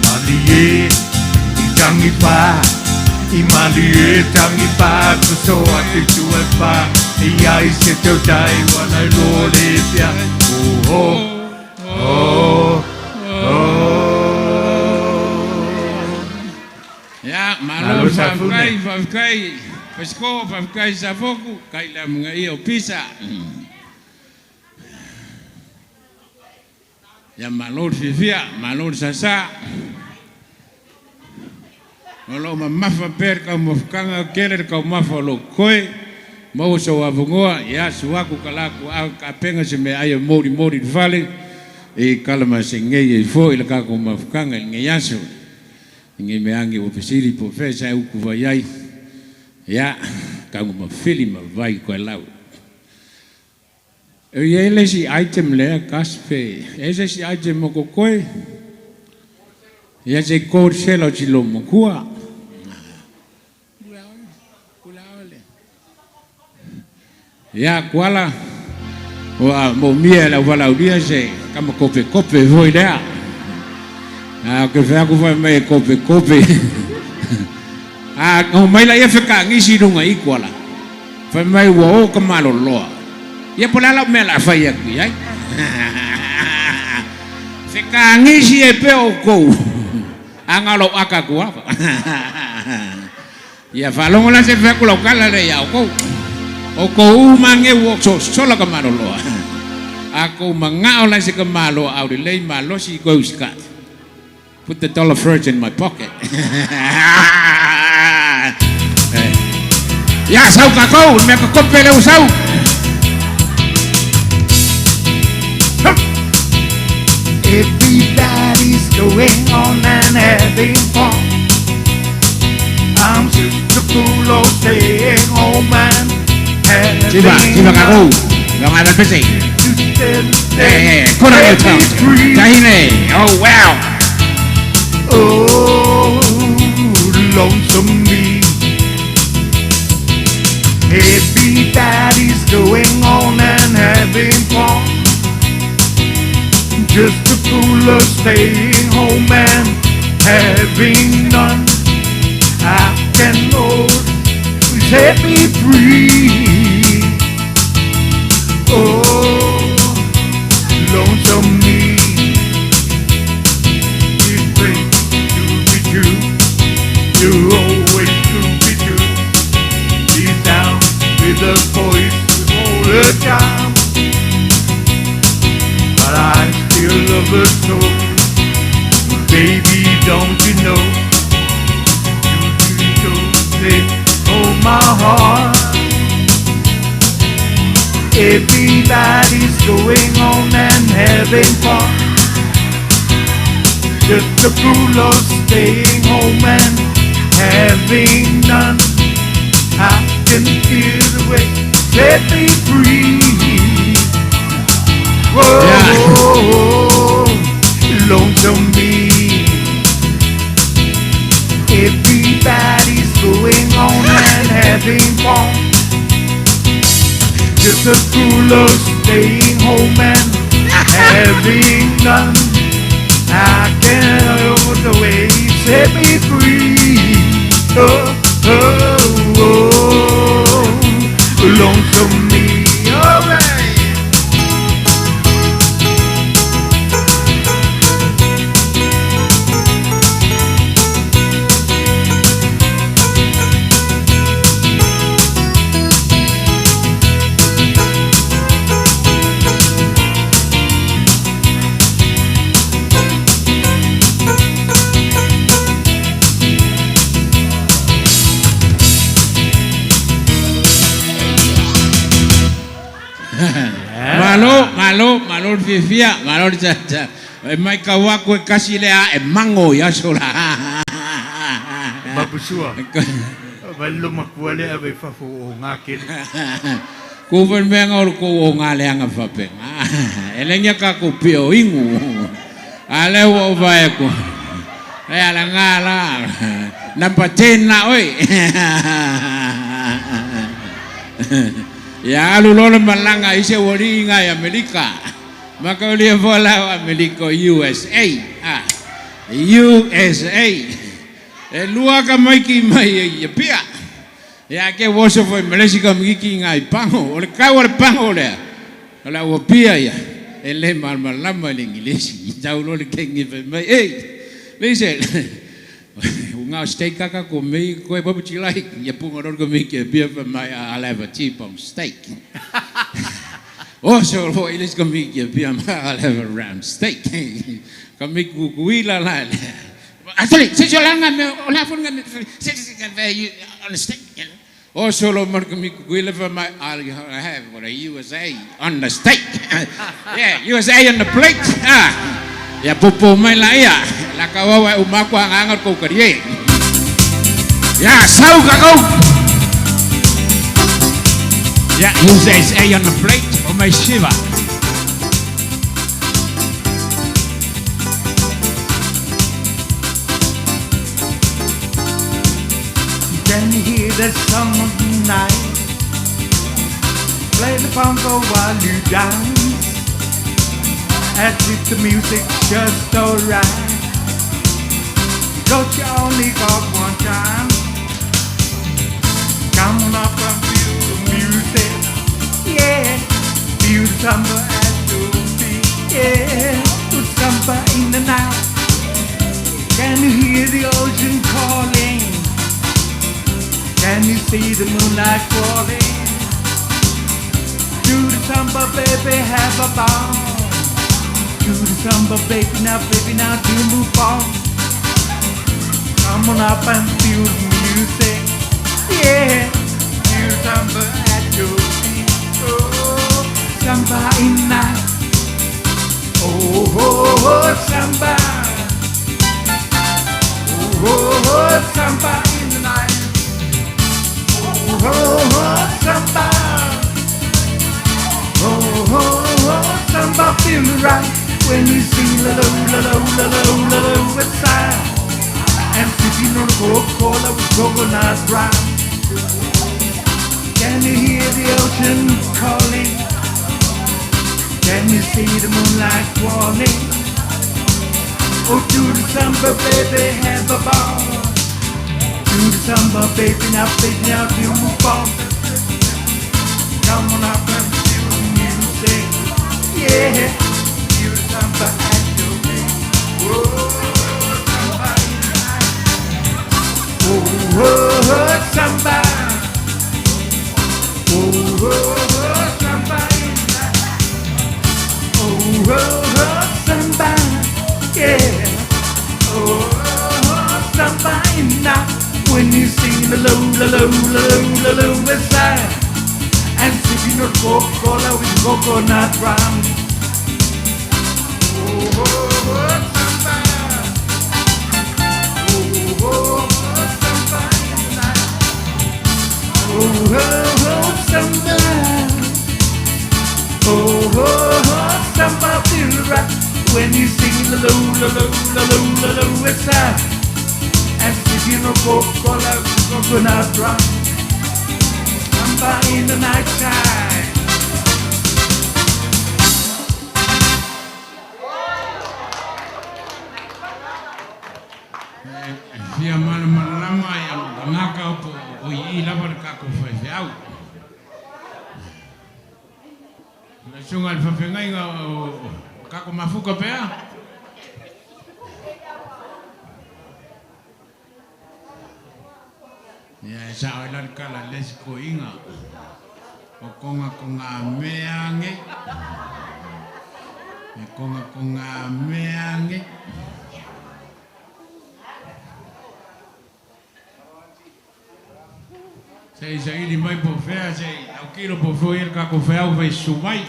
Mali e I tangi pa I mali e tangi pa Kusoa te tue pa I ai se teo tai wana I lore pia Oh oh Ya malo fafkai Pasko fafkai safoku kai la mga iyo pisa Ya malor fifia, malor sasa. Malo mamafa per ka mofkanga keler ka mafa lo koi. Mau so avungoa ya suaku kalaku ka penga se me ayo mori vale. E kalama se ngei e fo ile ka ko mofkanga ngeyaso. Ngi me angi o pesiri po fesa u ku vai ai. Ya, ka ma fili ma vai ko lau. E ele si item le kaspe. Ese si item mo ko koe. Ya se ko selo ci lo mo kua. Ya kuala. Wa mo mia la wala udia se kama kope voi da. Ah, que fa ku fa me kope. Ah, o mai la ia feka ngisi dunga ikuala. Fa mai wo ka malo loa. Ia pola la me la fa ia ku ai. Feka ngisi e pe o ko. Angalo aka ku apa. Ia fa longo la se fa ku lo kala le ya ko. O ko mange wo so la ka malo loa. Ako mangao la se ka malo au de le malo si ko ska. Put the dollar first in my pocket. Ya sau ka ko me ka kopele usau. Everybody's going on and having fun. I'm just a fool of staying home and having Chiba kako. Gama dal pese. Kona yo tau. Kahine. Oh wow. Oh, lonesome me. Everybody's going on and having fun. Just a fool of staying home and having none. I can Lord set me free. Oh, lonesome me. You always could be true. Deep down with a voice all the time. But I still love her so. Baby, don't you know? You don't take oh my heart. Everybody's going on and having fun. Just a fool of staying home and having none. I can feel the way, set me free. Whoa, lonesome me. Everybody's going on and having fun. Just a fool of staying home and having none. I can't hold the way, set me free. Oh, oh, oh, lonesome me, alright. Malo fia, malo cha. Mai kawako kasi lea e mango ya sola. Mabusua. Ballo makuale abe fafu o ngakin. Ko ven menga ko o ngale anga fape. Elenya ka ko pio ingu. Ale wo vai ko. E ala ngala. Nampatena oi. Ya lulolo malanga ise wori nga Amerika. Maka ulia vola Amerika USA. USA. E lua ka maiki mai ya pia. Ya ke woso foi Malaysia miki nga ipango. Ole ka wala pango le. Ola wo pia ya. Ele mal lama l'ingilesi. Tau lo le kengi mai. Listen. Unga steak kaka ko me ko babu chilai ya punga ro ko me ke bia for my I'll have a T-bone steak. Oh so lo ilis ko me ke bia I'll have a round steak. Ko me ku kuila la. Actually, since you langa me ola fun ngam since can value on the steak. Oh so lo mar ko me kuila for my I'll have what a USA on the steak. Yeah, USA on the plate. Ya popo mai la ia. La kawawa umaku hangangat ko karie. Ya sau ka kau. Ya use this A on the plate or my shiva. Can you hear the song of the night? Play the bongo while you dance, as if the music's just alright. Don't you only got one time? Come on up and feel the music, yeah. Feel the samba at your feet, yeah. Put samba in the night. Can you hear the ocean calling? Can you see the moonlight crawling? Do the samba, baby, have a ball. Do the samba, baby, now do move on. Come on up and feel the music, yeah. Do the samba at your feet, oh, samba in night. Oh, oh, oh, samba. Oh, oh, oh, samba in the night. Oh, oh, samba. Oh, oh, oh, samba feel right when you sing la la la la la la la la with sound. And sipping on Coca-Cola with coconut brown. Can you hear the ocean calling? Can you see the moonlight crawling? Oh, do the samba, baby, have a ball. Do the samba, baby, now do move on. Come on up and feel the music, yeah. Do the samba at your feet. Oh, samba in the night. Oh, oh, oh, samba. Oh, oh, oh, samba in the night. Oh, oh, oh, samba, yeah. Oh, oh, samba in the night. When you sing the low, the low, the low, the low, the side, and sipping your Coca-Cola with coconut rum. Oh, oh, oh, samba. Oh, oh, oh, samba in the night. Oh, oh, oh, samba. Oh, oh, oh, samba feel right when you sing the low, the low, the low, the low, the side. And sipping your Coca-Cola with coconut rum. Samba in the night time. Fia malama ya ngaka o i lava ka ko fa au. Na sunga al fa ngai nga ka ko mafuka pea. Ya sa ala kala les ko inga. O konga meange. E konga meange. Sei ili mai po fea sei au kilo po foi ka ko fea o vai sumai.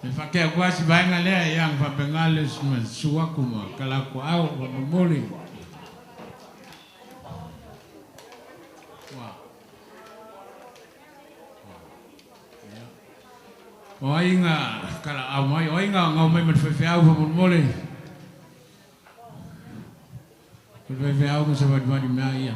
Me fa ke quasi vai nga le yang fa bengales ma suaku ma kala ko au mo moli. Oinga kala au mai oinga ngau mai man fe au mo mole. Fe au mo se va di mai ya.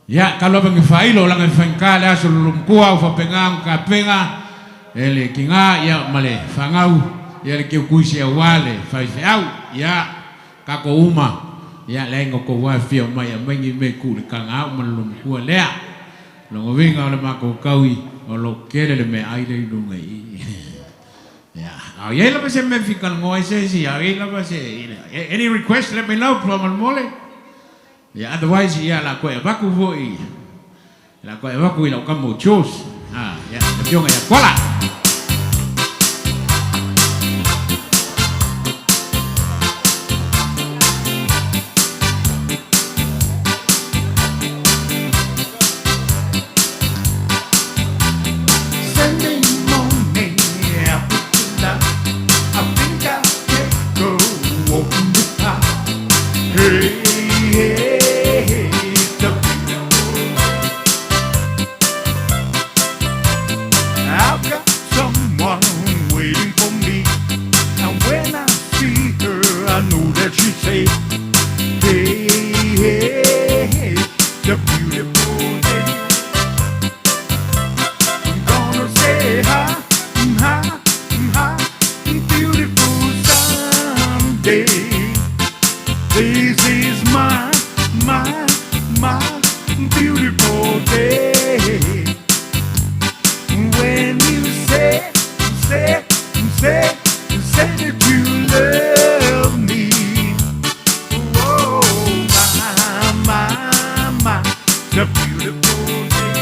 Ya kalau bagi failo lang fankala sulum kuau fa pengang ka penga ele kinga ya male fangau ya le kuisi wale fa au ya kako uma. Ya lengo ko wa fio mai mangi me ku kanga malum ku lea lo winga le mako kaui o lo kere le me ai le lu ngai ya au ye la se me fikal ngoi se si ya la se any request let me know from mole ya otherwise ya la ko va ku voi la ko va ku la kamo chos ya yo ya kola. my beautiful day. When you say that you love me. Oh, my, the beautiful day.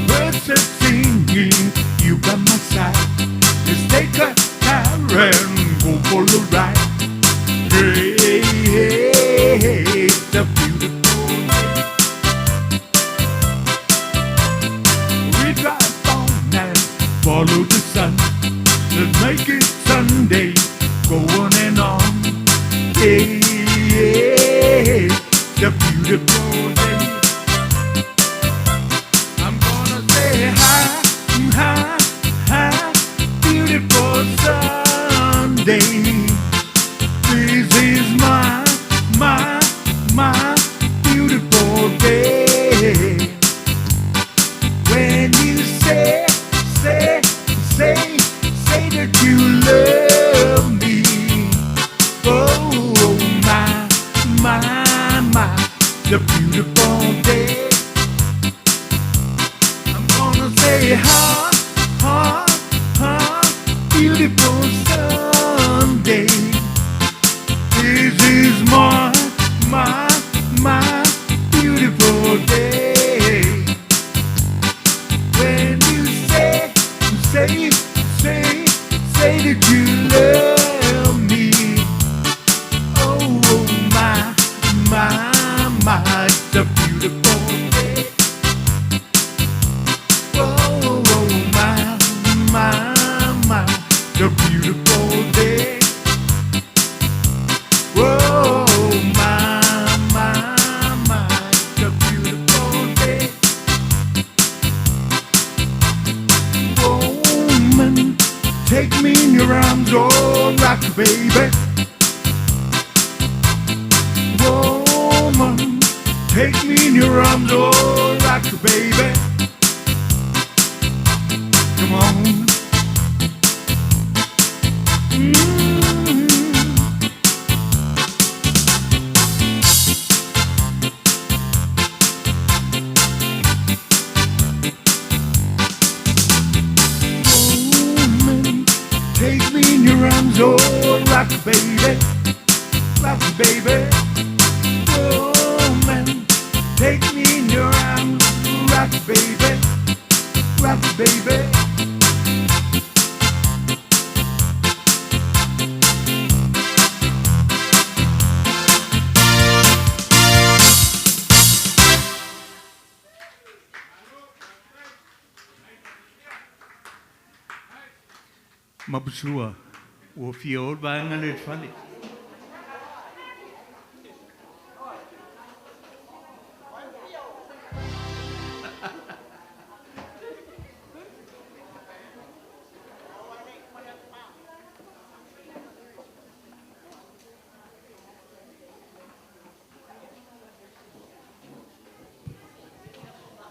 Birds are singing, you by my side. Let's take a car and go for a ride. Hey, the beautiful day. We drive on and follow the sun. Let's make it Sunday, go on and on. Hey, the beautiful day. I'm gonna say hi, beautiful Sunday. This is my beautiful day. When you say that you love me. Oh, my, the beautiful day. I'm gonna say beautiful Sunday. This is my beautiful day. When you say that you love me. Oh, my, the beautiful day. Oh, my, the beautiful day. Oh, my, the beautiful day. Woman, take me in your arms, oh, rock, baby. Woman, take me in your arms, oh, rock, baby. Come on. Woman, take me in your arms, oh, rock, baby. Rock, baby. Woman, take me in your arms, rock, baby. Rock, baby. Mabusua, wo fiol bangan it funny.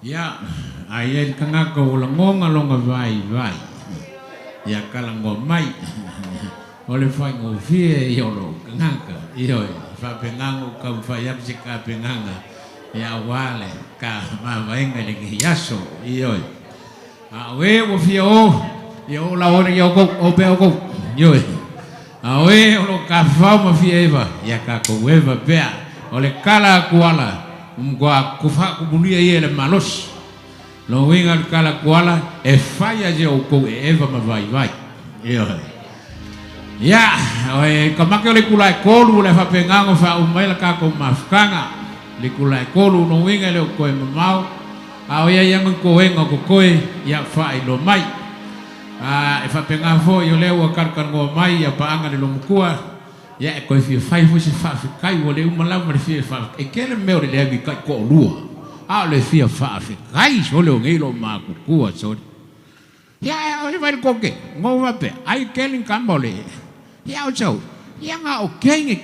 Ya, ayat kanga ko langong along vai. Ya kalango mai. Ole fai ngo fie yolo kanga iyo fa pengango ka fa yap sika penganga. Ya wale ka ma venga de yaso iyo. We wo fie o yo la ora yo ko o pe o ko yo. We o ka fa ma fie eva ya ka ko eva pe ole kala kuala. Mgwa kufa kubulia yele malos lo winga kala kuala e faya je uko eva mavai yo ya oe kamake ole kula kolu le fa pengango fa umela ka ko mafkanga le kula kolu no winga le ko mau a oya yang ko wenga ko koe ya fa ilo mai e fa pengango yo le wa karkan go mai ya paanga le lumkua ya ko fi fai fu fa kai wole umala ma fi fa e kele me ore le kai ko lua a le fi fa kai so le ngelo ma ku so ya ole vai ko ke ngo va pe ai kele kambole ya o so ya nga o kengi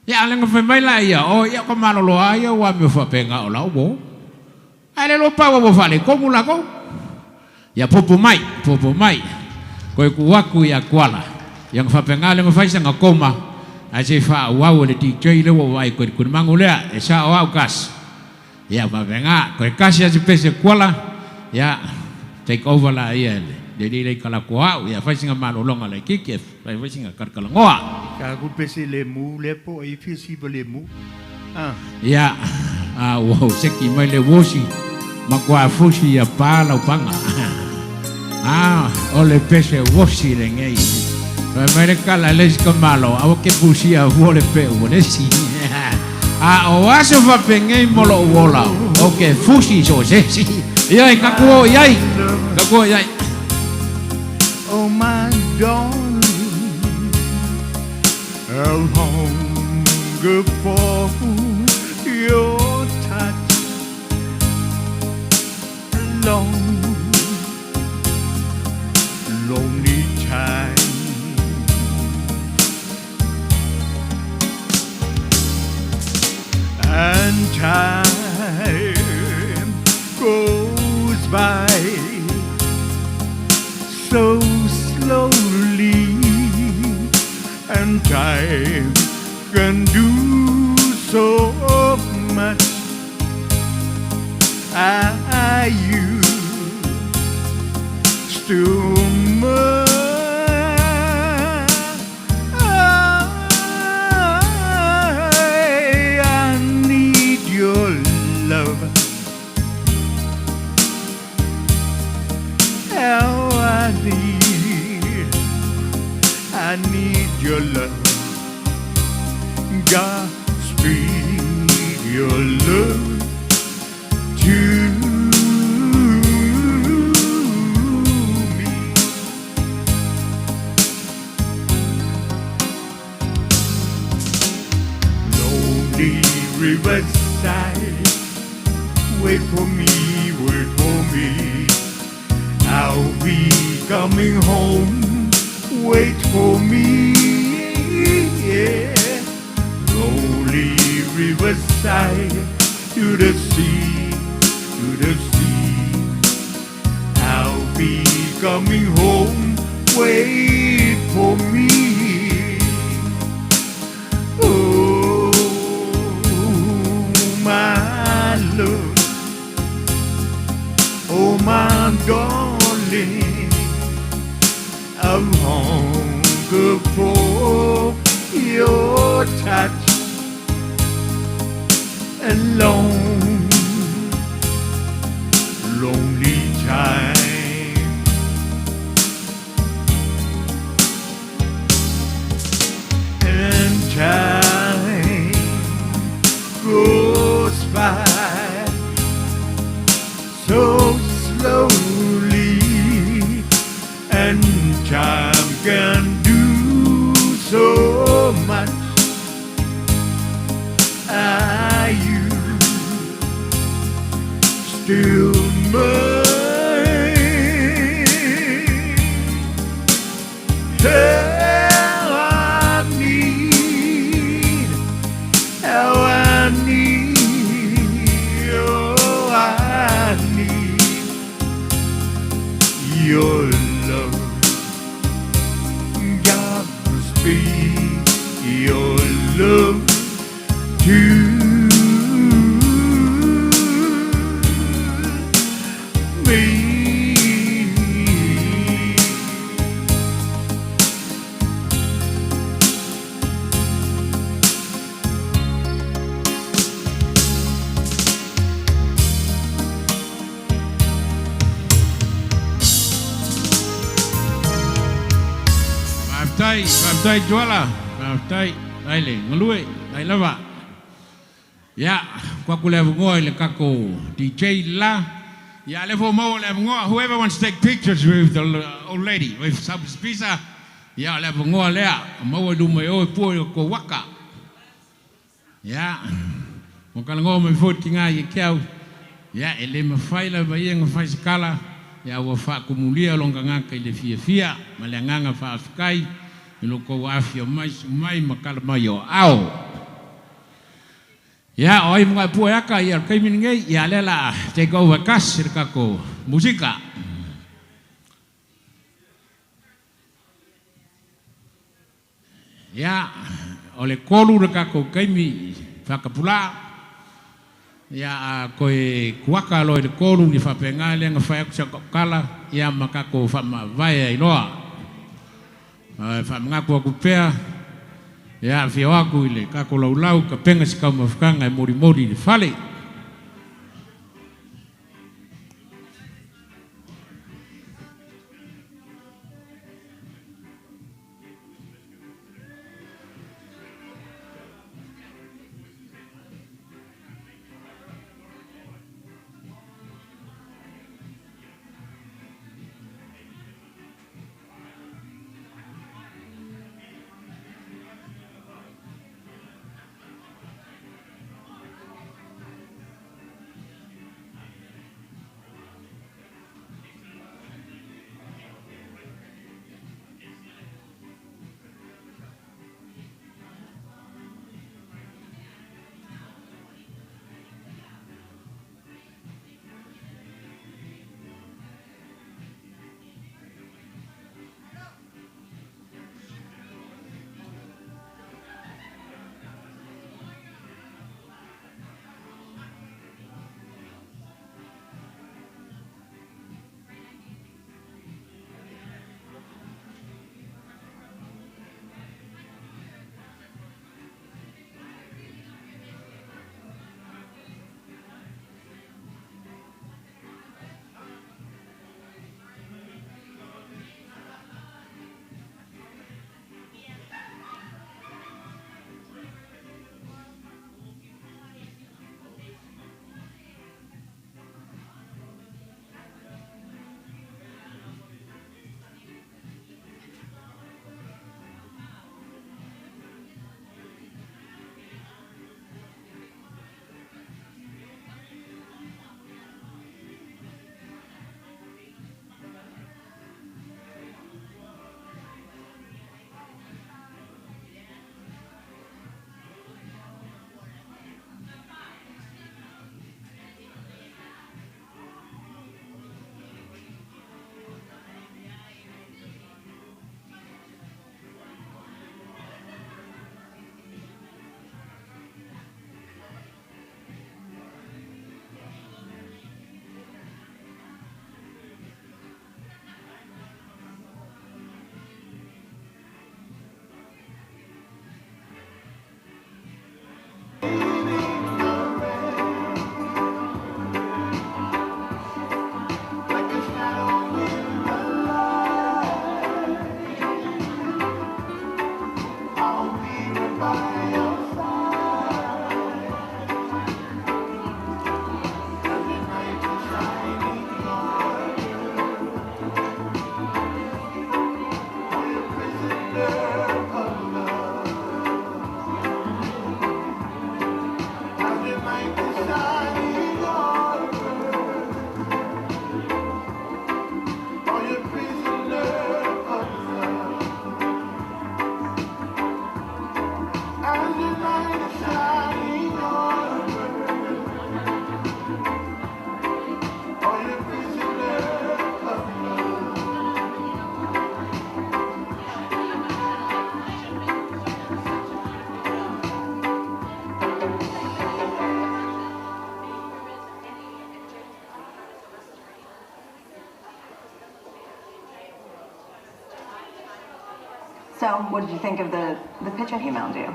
ya le ngo fe mai la ya o ya ko malo lo ya wa me fa pe nga o la bo ale lo pa wo fa le ko mula ko ya popo mai ko ku waku ya kwala yang fa pengale mo faisa ngakoma Aje fa wow le DJ le wa ko kun mangulea e sa wa kas. Ya ma venga ko kas ya pese kuala ya take over la ia jadi le kala ko ya fa singa malolonga le kikef fa singa kar kala ngoa. Ka ku pese le mu le po e fisi le mu. Ya wow seki mai le wosi makwa fusi ya pala upanga. O le pese wosi le ngai. Mereka la les kamalo awo ke busia vole pe onesi. O aso va pengai molo wola. Okay, fusi so sesi. Yai kakuo yai. Kakuo yai. Oh my darling, how hunger for your touch, lonely time. And time goes by so slowly, and time can do so much. You still mine. I need your love. How I need your love. Godspeed your love to me. Lonely riverside, wait for me, wait for me. I'll be coming home, wait for me, yeah. Lonely riverside, to the sea, to the sea. I'll be coming home, wait for me. Oh, my love, oh my darling, I'm hunger for your touch. Alone, lonely time. And time goes by so slowly, and time can do so much. You still mine. How I need, oh, I need your love. Godspeed your love to me. Baptai juala, baptai aile ngelue, aile ba. Ya, kwa kule ngoi le kako DJ la. Ya le fo mo le ngoi. Whoever wants to take pictures with the old lady with some pizza, ya le ngoi le. Mo du me o po ko waka. Ya, mo kala ngoi me fot kinga ye kiau. Ya ele me faila ba ye ngafai skala. Ya wa fa kumulia longa ngaka ile fia malanganga fa afkai. Iloko afia mai makala mai o au. Ya oi mga puaka ya kay miningay ya lela take over kas sirka ko musika. Ya o le kolu re kako kaimi whakapula. Ia koe kuaka alo le kolu ni whapenga le nga whae kusa kala ia makako whama vai inoa. Whamanga kua kupea ia whio aku ile kako laulau ka penga sikau mawhakanga e mori mori le whale. So what did you think of the pitch I emailed you?